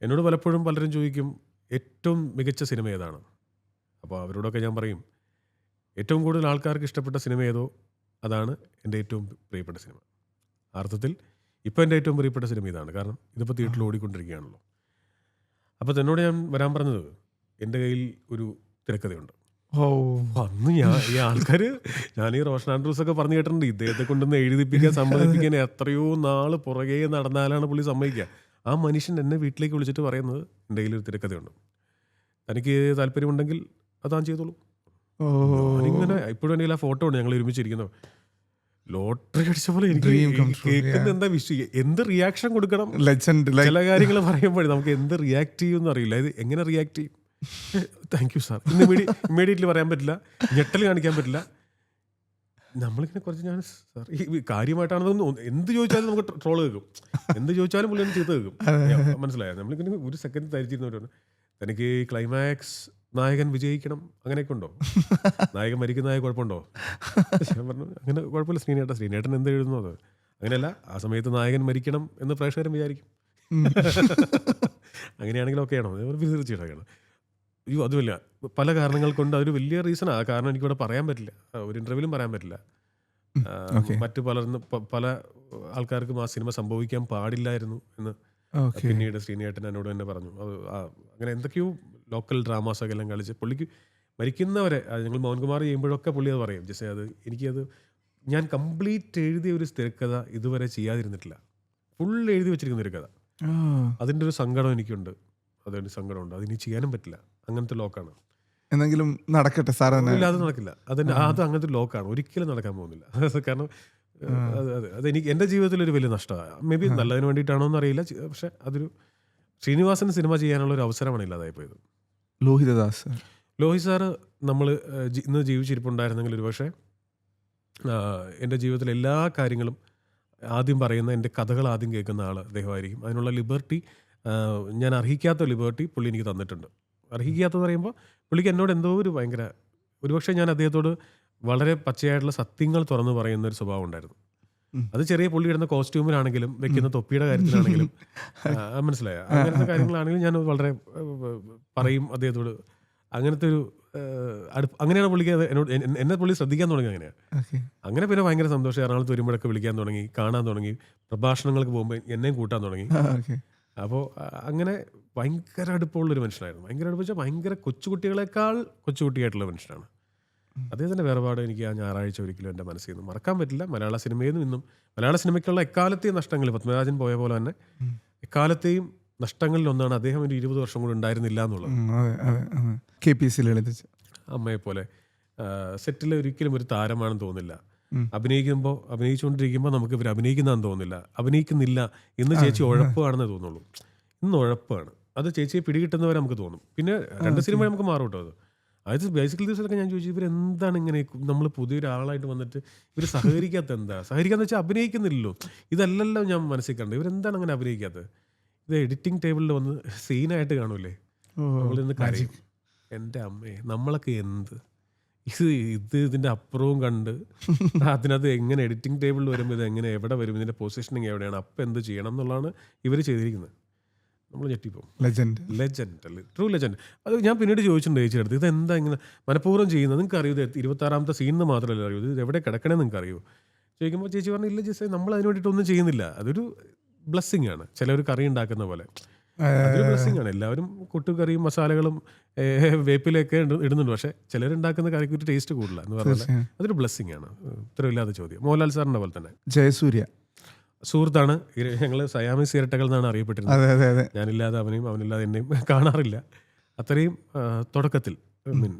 എന്നോട് പലപ്പോഴും പലരും ചോദിക്കും ഏറ്റവും മികച്ച സിനിമ ഏതാണ്. അപ്പോൾ അവരോടൊക്കെ ഞാൻ പറയും ഏറ്റവും കൂടുതൽ ആൾക്കാർക്ക് ഇഷ്ടപ്പെട്ട സിനിമ ഏതോ അതാണ് എൻ്റെ ഏറ്റവും പ്രിയപ്പെട്ട സിനിമ. അർത്ഥത്തിൽ ഇപ്പോൾ എൻ്റെ ഏറ്റവും പ്രിയപ്പെട്ട സിനിമ ഇതാണ്. കാരണം ഇതിപ്പോൾ തിയേറ്ററിൽ ഓടിക്കൊണ്ടിരിക്കുകയാണല്ലോ. അപ്പോൾ എന്നോട് ഞാൻ വരാൻ പറഞ്ഞത് എൻ്റെ കയ്യിൽ ഒരു തിരക്കഥയുണ്ട്. അന്ന് ഈ ആൾക്കാർ, ഞാൻ ഈ റോഷൻ ആൻഡ്രൂസ് ഒക്കെ പറഞ്ഞു കേട്ടിട്ടുണ്ട്, ഇദ്ദേഹത്തെ കൊണ്ടൊന്ന് എഴുതിപ്പിക്കാൻ സമ്മതിപ്പിക്കാൻ എത്രയോ നാൾ പുറകെ നടന്നാലാണ് പുള്ളി സമ്മതിക്കുക. ആ മനുഷ്യൻ എന്നെ വീട്ടിലേക്ക് വിളിച്ചിട്ട് പറയുന്നത് എൻ്റെ കയ്യിലൊരു തിരക്കഥയുണ്ട്, തനിക്ക് താല്പര്യമുണ്ടെങ്കിൽ അതാൻ ചെയ്തോളൂ. ഞാനിങ്ങനെ ഇപ്പോഴും എൻ്റെ ആ ഫോട്ടോ ഉണ്ട്, ഞങ്ങൾ ഒരുമിച്ചിരിക്കുന്നത്. ലോട്ടറി അടിച്ച പോലെ എനിക്ക് കേൾക്കുന്ന എന്താ വിഷയം, എന്ത് റിയാക്ഷൻ കൊടുക്കണം. ചില കാര്യങ്ങൾ പറയുമ്പോഴേ നമുക്ക് എന്ത് റിയാക്ട് ചെയ്യുമെന്ന് അറിയില്ല. ഇത് എങ്ങനെ റിയാക്ട് ചെയ്യും? താങ്ക് യു സാർ ഇമ്മീഡിയറ്റ്ലി പറയാൻ പറ്റില്ല, ഞെട്ടൽ കാണിക്കാൻ പറ്റില്ല. നമ്മളിങ്ങനെ കുറച്ച് ഞാൻ സാർ ഈ കാര്യമായിട്ടാണെന്ന് എന്ത് ചോദിച്ചാലും നമുക്ക് ട്രോള് കേൾക്കും, എന്ത് ചോദിച്ചാലും പുള്ളി ചീത്ത കേൾക്കും. മനസ്സിലായോ? നമ്മളിങ്ങനെ ഒരു സെക്കൻഡ് ധരിച്ചിരുന്നവരാണ്. തനിക്ക് ക്ലൈമാക്സ് നായകൻ വിജയിക്കണം അങ്ങനെയൊക്കെ ഉണ്ടോ? നായകൻ മരിക്കുന്നതായ കുഴപ്പമുണ്ടോ? ഞാൻ പറഞ്ഞു അങ്ങനെ കുഴപ്പമില്ല ശ്രീനേട്ടൻ എന്ത് എഴുതുന്നു അത് അങ്ങനെയല്ല, ആ സമയത്ത് നായകൻ മരിക്കണം എന്ന് പ്രേക്ഷകരും വിചാരിക്കും. അങ്ങനെയാണെങ്കിലും ഓക്കെയാണോ? തീർച്ചയായിട്ടും. അയ്യോ അതുമില്ല, പല കാരണങ്ങൾ കൊണ്ട് അതൊരു വലിയ റീസണാണ്. ആ കാരണം എനിക്കിവിടെ പറയാൻ പറ്റില്ല, ഒരു ഇൻ്റർവ്യൂവിലും പറയാൻ പറ്റില്ല. മറ്റു പല ആൾക്കാർക്കും ആ സിനിമ സംഭവിക്കാൻ പാടില്ലായിരുന്നു എന്ന് പിന്നീട് ശ്രീനേട്ടൻ എന്നോട് തന്നെ പറഞ്ഞു. അങ്ങനെ എന്തൊക്കെയോ ലോക്കൽ ഡ്രാമാസൊക്കെ എല്ലാം കളിച്ച് പുള്ളിക്ക് മരിക്കുന്നവരെ ഞങ്ങൾ മോഹൻകുമാർ ചെയ്യുമ്പോഴൊക്കെ പുള്ളി അത് പറയും. ജസ്റ്റ് അത് എനിക്കത് ഞാൻ കംപ്ലീറ്റ് എഴുതിയ ഒരു തിരക്കഥ ഇതുവരെ ചെയ്യാതിരുന്നിട്ടില്ല. ഫുൾ എഴുതി വെച്ചിരിക്കുന്ന ഒരു കഥ. അതിൻ്റെ ഒരു സങ്കടം എനിക്കുണ്ട്, അതൊരു സങ്കടമുണ്ട്. അതിനി ചെയ്യാനും പറ്റില്ല, അങ്ങനത്തെ ലോക്കാണ്. എന്തെങ്കിലും നടക്കട്ടെ സാർ. ഇല്ല, അത് നടക്കില്ല. അത് അങ്ങനത്തെ ലോക്കാണ്, ഒരിക്കലും നടക്കാൻ പോകുന്നില്ല. കാരണം അതെനിക്ക് എൻ്റെ ജീവിതത്തിൽ ഒരു വലിയ നഷ്ടമാണ്. മേ ബി നല്ലതിന് വേണ്ടിയിട്ടാണോ എന്ന് അറിയില്ല, പക്ഷെ അതൊരു ശ്രീനിവാസൻ സിനിമ ചെയ്യാനുള്ള ഒരു അവസരമാണ് ഇല്ലാതായി പോയത്. ലോഹിത് സാറ് നമ്മൾ ഇന്ന് ജീവിച്ചിരിപ്പുണ്ടായിരുന്നെങ്കിൽ ഒരു പക്ഷേ എൻ്റെ ജീവിതത്തിലെ എല്ലാ കാര്യങ്ങളും ആദ്യം പറയുന്ന, എൻ്റെ കഥകൾ ആദ്യം കേൾക്കുന്ന ആൾ അദ്ദേഹമായിരിക്കും. അതിനുള്ള ലിബർട്ടി, ഞാൻ അർഹിക്കാത്ത ലിബർട്ടി പുള്ളി എനിക്ക് തന്നിട്ടുണ്ട്. അർഹിക്കാത്തതെന്ന് പറയുമ്പോൾ പുള്ളിക്ക് എന്നോട് എന്തോ ഒരു ഭയങ്കര, ഒരുപക്ഷെ ഞാൻ അദ്ദേഹത്തോട് വളരെ പച്ചയായിട്ടുള്ള സത്യങ്ങൾ തുറന്നു പറയുന്ന ഒരു സ്വഭാവം ഉണ്ടായിരുന്നു. അത് ചെറിയ പുള്ളി ഇടുന്ന കോസ്റ്റ്യൂമിലാണെങ്കിലും വെക്കുന്ന തൊപ്പിയുടെ കാര്യത്തിലാണെങ്കിലും മനസ്സിലായ അങ്ങനത്തെ കാര്യങ്ങളാണെങ്കിലും ഞാൻ വളരെ പറയും അദ്ദേഹത്തോട്. അങ്ങനത്തെ ഒരു അങ്ങനെയാണ് പുള്ളിക്ക് എന്നോട് എന്നെ പുള്ളി ശ്രദ്ധിക്കാൻ തുടങ്ങി. അങ്ങനെ പിന്നെ ഭയങ്കര സന്തോഷം. എറണാകുളത്ത് വരുമ്പോഴൊക്കെ വിളിക്കാൻ തുടങ്ങി, കാണാൻ തുടങ്ങി, പ്രഭാഷണങ്ങൾക്ക് പോകുമ്പോൾ എന്നെയും കൂട്ടാൻ തുടങ്ങി. അപ്പോൾ അങ്ങനെ ഭയങ്കര അടുപ്പമുള്ളൊരു മനുഷ്യനായിരുന്നു. ഭയങ്കര അടുപ്പം വെച്ചാൽ ഭയങ്കര കൊച്ചുകുട്ടികളെക്കാൾ കൊച്ചുകുട്ടിയായിട്ടുള്ള മനുഷ്യനാണ്. അദ്ദേഹത്തിൻ്റെ വേർപാട് എനിക്ക് ആ ഞായറാഴ്ച ഒരിക്കലും എൻ്റെ മനസ്സിൽ നിന്ന് മറക്കാൻ പറ്റില്ല. മലയാള സിനിമയിൽ നിന്നും ഇന്നും മലയാള സിനിമയ്ക്കുള്ള എക്കാലത്തെയും നഷ്ടങ്ങൾ, പത്മരാജൻ പോയ പോലെ തന്നെ എക്കാലത്തെയും നഷ്ടങ്ങളിലൊന്നാണ് അദ്ദേഹം ഒരു 20 വർഷം കൂടെ ഉണ്ടായിരുന്നില്ല എന്നുള്ളത്. അമ്മയെ പോലെ സെറ്റിൽ ഒരിക്കലും ഒരു താരമാണെന്ന് തോന്നില്ല. അഭിനയിച്ചുകൊണ്ടിരിക്കുമ്പോൾ നമുക്ക് ഇവർ അഭിനയിക്കുന്നതാണെന്ന് തോന്നില്ല. അഭിനയിക്കുന്നില്ല ഇന്ന് ചേച്ചി ഉഴപ്പാണെന്നേ തോന്നുള്ളൂ. ഇന്ന് ഉഴപ്പാണ്. അത് ചേച്ചിയെ പിടികിട്ടുന്നവരെ നമുക്ക് തോന്നും. പിന്നെ 2 സിനിമ നമുക്ക് മാറും കേട്ടോ. അത് ബേസിക്കൽ ദിവസമൊക്കെ ഞാൻ ചോദിച്ചു, ഇവരെന്താണ് ഇങ്ങനെ നമ്മൾ പുതിയൊരാളായിട്ട് വന്നിട്ട് ഇവർ സഹകരിക്കാത്ത എന്താ? സഹകരിക്കാന്ന് വെച്ചാൽ അഭിനയിക്കുന്നില്ലല്ലോ. ഇതല്ലല്ലോ ഞാൻ മനസ്സിൽ കണ്ടത്. ഇവരെന്താണ് അങ്ങനെ അഭിനയിക്കാത്തത്? ഇത് എഡിറ്റിംഗ് ടേബിളിൽ വന്ന് സീനായിട്ട് കാണൂലേ, നമ്മളിന്ന് കാര്യം. എൻ്റെ അമ്മേ, നമ്മളൊക്കെ എന്ത് ഇതിൻ്റെ അപ്പുറവും കണ്ട് അതിനകത്ത് എങ്ങനെ എഡിറ്റിംഗ് ടേബിളിൽ വരുമ്പോൾ ഇത് എങ്ങനെ എവിടെ വരും, ഇതിൻ്റെ പൊസിഷനിങ് എവിടെയാണ്, അപ്പം എന്ത് ചെയ്യണം എന്നുള്ളതാണ് ഇവർ ചെയ്തിരിക്കുന്നത്. നമ്മൾ ഞെട്ടിപ്പോവും. Legend, true legend. അത് ഞാൻ പിന്നീട് ചോദിച്ചിട്ടുണ്ട് ചേച്ചിയുടെ അടുത്ത്, ഇതെന്താ ഇങ്ങനെ മനഃപൂർവ്വം ചെയ്യുന്നത്? നിങ്ങൾക്ക് അറിയൂ, 26ാമത്തെ സീനിന്ന് മാത്രമല്ല അറിയൂ, ഇത് എവിടെ കിടക്കണേ നിങ്ങൾക്ക് അറിയൂ ചോദിക്കുമ്പോൾ ചേച്ചി പറഞ്ഞു, ഇല്ല ചേച്ചി നമ്മൾ അതിന് വേണ്ടിയിട്ടൊന്നും ചെയ്യുന്നില്ല, അതൊരു ബ്ലെസ്സിങ് ആണ്. ചിലവർ കറി ഉണ്ടാക്കുന്ന പോലെ അതൊരു ബ്ലെസ്സിങ് ആണ്. എല്ലാവരും കൂട്ടുകറിയും മസാലകളും വേപ്പിലൊക്കെ ഇടുന്നുണ്ട്, പക്ഷെ ചിലരുണ്ടാക്കുന്ന കറിക്ക് ഒരു ടേസ്റ്റ് കൂടില്ല എന്ന് പറഞ്ഞാൽ അതൊരു ബ്ലെസ്സിങ് ആണ്. ഉത്തരവില്ലാത്ത ചോദ്യം. മോഹൻലാൽ സാറിന്റെ പോലെ തന്നെ ജയസൂര്യ സുഹൃത്താണ്. ഞങ്ങൾ സയാമീസ് ഇരട്ടകൾ എന്നാണ് അറിയപ്പെട്ടിരുന്നത്. ഞാനില്ലാതെ അവനെയും അവനില്ലാതെ എന്നെയും കാണാറില്ല. അത്രയും തുടക്കത്തിൽ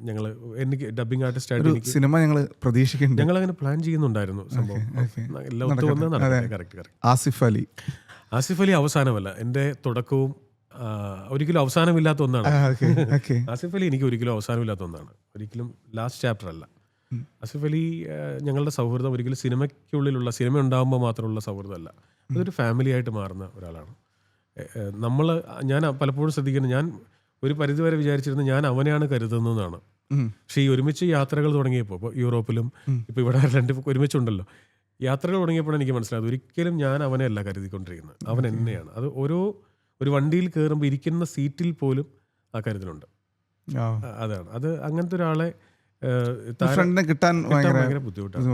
ഞങ്ങൾ എനിക്ക് ഡബിങ് ആർട്ടിസ്റ്റ് ആയിട്ട് സിനിമ ഞങ്ങൾ പ്രതീക്ഷിക്കുന്നുണ്ട്. ഞങ്ങൾ അങ്ങനെ പ്ലാൻ ചെയ്യുന്നുണ്ടായിരുന്നു. സംഭവം ആസിഫ് അലി അവസാനമല്ല, എൻ്റെ തുടക്കവും ഒരിക്കലും അവസാനമില്ലാത്ത ഒന്നാണ്. ആസിഫ് അലി എനിക്ക് ഒരിക്കലും അവസാനമില്ലാത്ത ഒന്നാണ്, ഒരിക്കലും ലാസ്റ്റ് ചാപ്റ്റർ അല്ല. ആസിഫ് അലി ഞങ്ങളുടെ സൗഹൃദം ഒരിക്കലും സിനിമയ്ക്കുള്ളിലുള്ള, സിനിമ ഉണ്ടാകുമ്പോൾ മാത്രമുള്ള സൗഹൃദമല്ല, അതൊരു ഫാമിലി ആയിട്ട് മാറുന്ന ഒരാളാണ്. ഞാൻ പലപ്പോഴും ശ്രദ്ധിക്കുന്നത്, ഞാൻ ഒരു പരിധിവരെ വിചാരിച്ചിരുന്നത് ഞാൻ അവനെയാണ് കരുതുന്നതെന്നാണ്. പക്ഷേ ഈ ഒരുമിച്ച് യാത്രകൾ തുടങ്ങിയപ്പോൾ ഇപ്പോൾ യൂറോപ്പിലും ഇപ്പോൾ ഇവിടെ രണ്ട് ഒരുമിച്ചുണ്ടല്ലോ, യാത്രകൾ തുടങ്ങിയപ്പോഴാണ് എനിക്ക് മനസ്സിലായത് ഒരിക്കലും ഞാൻ അവനെ അല്ല കരുതിക്കൊണ്ടിരിക്കുന്നത്, അവൻ എന്നെയാണ്. അത് ഒരു വണ്ടിയിൽ കയറുമ്പോൾ ഇരിക്കുന്ന സീറ്റിൽ പോലും ആ കരുതലുണ്ട്. അതാണ് അത്. അങ്ങനത്തെ ഒരാളെ ഫ്രണ്ടിനെ കിട്ടാൻ ഭയങ്കര ബുദ്ധിമുട്ടാണ്.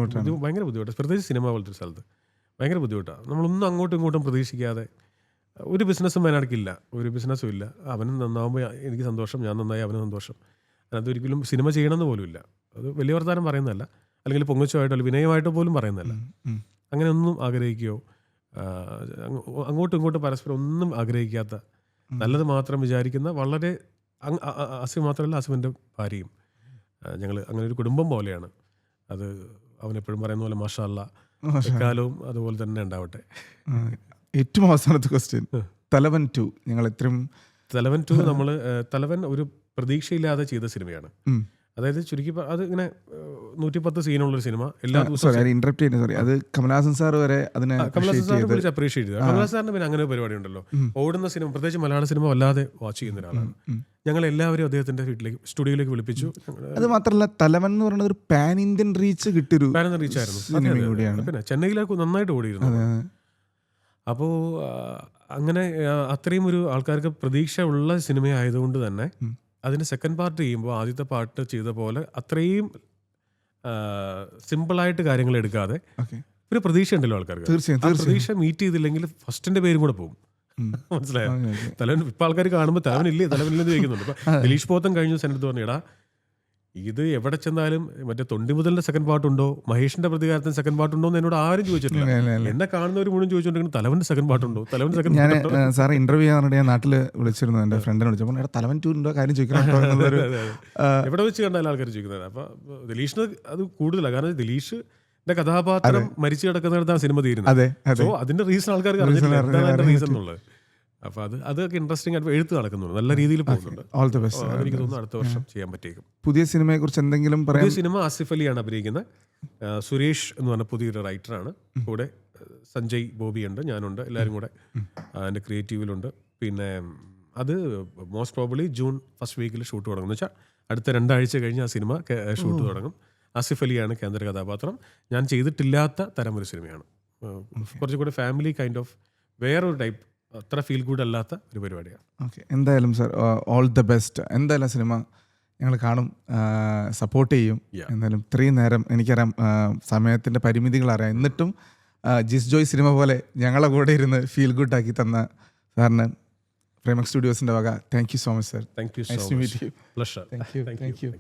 ഭയങ്കര ബുദ്ധിമുട്ടാണ്, പ്രത്യേകിച്ച് സിനിമ പോലത്തെ ഒരു സ്ഥലത്ത് ഭയങ്കര ബുദ്ധിമുട്ടാണ്. നമ്മളൊന്നും അങ്ങോട്ടും ഇങ്ങോട്ടും പ്രതീക്ഷിക്കാതെ ഒരു ബിസിനസ്സും വയനാട്ടിലില്ല, ഒരു ബിസിനസ്സും ഇല്ല. അവനും നന്നാവുമ്പോൾ എനിക്ക് സന്തോഷം, ഞാൻ നന്നായി അവന് സന്തോഷം. അതൊരിക്കലും സിനിമ ചെയ്യണമെന്ന് പോലും ഇല്ല. അത് വലിയ വർത്താനം പറയുന്നതല്ല, അല്ലെങ്കിൽ പൊങ്ങച്ചമായിട്ടോ അല്ലെങ്കിൽ വിനയമായിട്ടോ പോലും പറയുന്നതല്ല. അങ്ങനെ ഒന്നും ആഗ്രഹിക്കുകയോ അങ്ങോട്ടും ഇങ്ങോട്ടും പരസ്പരം ഒന്നും ആഗ്രഹിക്കാത്ത, നല്ലത് മാത്രം വിചാരിക്കുന്ന, വളരെ അസിം മാത്രമല്ല അസിമിൻ്റെ ഭാര്യയും, ഞങ്ങൾ അങ്ങനെ ഒരു കുടുംബം പോലെയാണ്. അത് അവനെപ്പോഴും പറയുന്ന പോലെ മാഷാ അല്ലാ, എക്കാലവും അതുപോലെ തന്നെ ഉണ്ടാവട്ടെ. ഏറ്റവും അവസാനത്തെ ക്വസ്റ്റ്യൻ, തലവൻ 2 ഞങ്ങൾ എത്രയും തലവൻ 2 നമ്മൾ തലവൻ ഒരു പ്രതീക്ഷയില്ലാതെ ചെയ്ത സിനിമയാണ്. അതായത് ചുരുക്കി അത് ഇങ്ങനെ 110 സീനുള്ളൊരു സിനിമ. എല്ലാ ദിവസവും ഇന്ററപ്റ്റ് ചെയ്യുന്നത്, സോറി, അത് കമലഹാസൻ സാർ വരെ അതിനെ കമലഹാസൻ സാറിനെ വിളിച്ച് അപ്രീഷിയേറ്റ് ചെയ്തു. കമലഹാസൻ സാറിന് പിന്നെ അങ്ങനെ ഒരു പരിപാടി ഉണ്ടല്ലോ, ഓടുന്ന സിനിമ, പ്രത്യേകിച്ച് മലയാള സിനിമ വല്ലാതെ വാച്ച് ചെയ്യുന്ന ഒരാളാണ്. ഞങ്ങൾ എല്ലാവരും അദ്ദേഹത്തിന്റെ വീട്ടിലേക്ക്, സ്റ്റുഡിയോയിലേക്ക് വിളിപ്പിച്ചു. അത് മാത്രമല്ല തലവൻ എന്ന് പറയുന്നത് ഒരു പാൻ ഇന്ത്യൻ റീച്ച് കിട്ടിയൊരു റീച്ചായിരുന്നു. പിന്നെ ചെന്നൈയിലേക്ക് നന്നായിട്ട് ഓടിയിരുന്നു. അപ്പോൾ അങ്ങനെ അത്രയും ഒരു ആൾക്കാർക്ക് പ്രതീക്ഷ ഉള്ള സിനിമയായതുകൊണ്ട് തന്നെ അതിന് സെക്കൻഡ് പാർട്ട് ചെയ്യുമ്പോൾ ആദ്യത്തെ പാർട്ട് ചെയ്ത പോലെ അത്രയും സിമ്പിളായിട്ട് കാര്യങ്ങൾ എടുക്കാതെ ഒരു പ്രതീക്ഷ ഉണ്ടല്ലോ ആൾക്കാർക്ക്. ആ പ്രതീക്ഷ മീറ്റ് ചെയ്തില്ലെങ്കിൽ ഫസ്റ്റിന്റെ പേരും കൂടെ പോകും. മനസ്സിലായോ? തലവൻ ഇപ്പം ആൾക്കാർ കാണുമ്പോൾ തലവനില്ലേ തലവനില്ലെന്ന് ചോദിക്കുന്നുണ്ട്. ഇപ്പം ദിലീഷ് പോത്തൻ കഴിഞ്ഞ സെനറ്റ് പറഞ്ഞിടാ, ഇത് എവിടെ ചെന്നാലും മറ്റേ തൊണ്ടി മുതലിന്റെ സെക്കൻഡ് പാർട്ടുണ്ടോ, മഹേഷിന്റെ പ്രതികാരത്തിന് സെക്കൻഡ് പാർട്ടുണ്ടോ എന്ന് എന്നോട് ആരും ചോദിച്ചിട്ടില്ല. എന്നെ കാണുന്നവർ മുഴുവൻ ചോദിച്ചോണ്ടെങ്കിൽ തലവന്റെ സെക്കൻഡ് പാർട്ടുണ്ടോ, തലവന്റെ സെക്കൻഡ് പാർട്ടുണ്ടോ. ഞാൻ സാർ ഇന്റർവ്യൂ ചെയ്യാൻ ഞാൻ നാട്ടിൽ വിളിച്ചിരുന്നു, എന്റെ ഫ്രണ്ടിനെ വിളിച്ചപ്പോൾ തലവൻ 2 കാര്യം ചോദിക്കണം. എവിടെ വെച്ച് കണ്ടാലും ആൾക്കാർ ചോദിക്കുന്നത്. അപ്പൊ ദിലീഷിന് അത് കൂടുതലാണ്, കാരണം ദിലീഷിന്റെ കഥാപാത്രം മരിച്ചു കിടക്കുന്നിടത്താണ് സിനിമ തീരുന്നത്. സോ അതിന്റെ റീസൺ ആൾക്കാർക്ക് അറിഞ്ഞിട്ടില്ല, എന്താണ് അതിന്റെ റീസൺ എന്നുള്ളത്. അപ്പൊ അതൊക്കെ ഇൻട്രസ്റ്റിംഗ് ആയിട്ട് എഴുത്ത് നടക്കുന്നുണ്ട്, നല്ല രീതിയിൽ പോകുന്നുണ്ട്. All the best. എനിക്ക് തോന്നുന്നു അടുത്ത വർഷം ചെയ്യാൻ പറ്റിയേക്കും. പുതിയ സിനിമയെ കുറിച്ച് എന്തെങ്കിലും പറയാം? പുതിയ സിനിമ ആസിഫ് അലിയാണ് അഭിനയിക്കുന്നത്. സുരേഷ് എന്ന് പറഞ്ഞ പുതിയൊരു റൈറ്ററാണ്. കൂടെ സഞ്ജയ് ബോബി ഉണ്ട്, ഞാനുണ്ട്, എല്ലാവരും കൂടെ അതിൻ്റെ ക്രിയേറ്റീവിലുണ്ട്. പിന്നെ അത് മോസ്റ്റ് പ്രോബബ്ലി ജൂൺ ഫസ്റ്റ് വീക്കിൽ ഷൂട്ട് തുടങ്ങും. എന്ന് വെച്ചാൽ അടുത്ത 2 ആഴ്ച കഴിഞ്ഞ് ആ സിനിമ ഷൂട്ട് തുടങ്ങും. ആസിഫ് അലിയാണ് കേന്ദ്ര കഥാപാത്രം. ഞാൻ ചെയ്തിട്ടില്ലാത്ത തരം ഒരു സിനിമയാണ്. കുറച്ചുകൂടി ഫാമിലി കൈൻഡ് ഓഫ് വേറൊരു ടൈപ്പ്, അത്ര ഫീൽ ഗുഡ് അല്ലാത്ത ഒരു പരിപാടിയാണ്. ഓക്കെ, എന്തായാലും സാർ ഓൾ ദ ബെസ്റ്റ്. എന്തായാലും സിനിമ ഞങ്ങൾ കാണും, സപ്പോർട്ട് ചെയ്യും. എന്തായാലും ഇത്രയും നേരം എനിക്കറിയാം സമയത്തിൻ്റെ പരിമിതികൾ അറിയാം, എന്നിട്ടും ജിസ് ജോയ് സിനിമ പോലെ ഞങ്ങളെ കൂടെ ഇരുന്ന് ഫീൽ ഗുഡ് ആക്കി തന്ന സാറിന് പ്രേമക് സ്റ്റുഡിയോസിൻ്റെ വക thank you so much sir. Thank you so much. Pleasure. Thank you.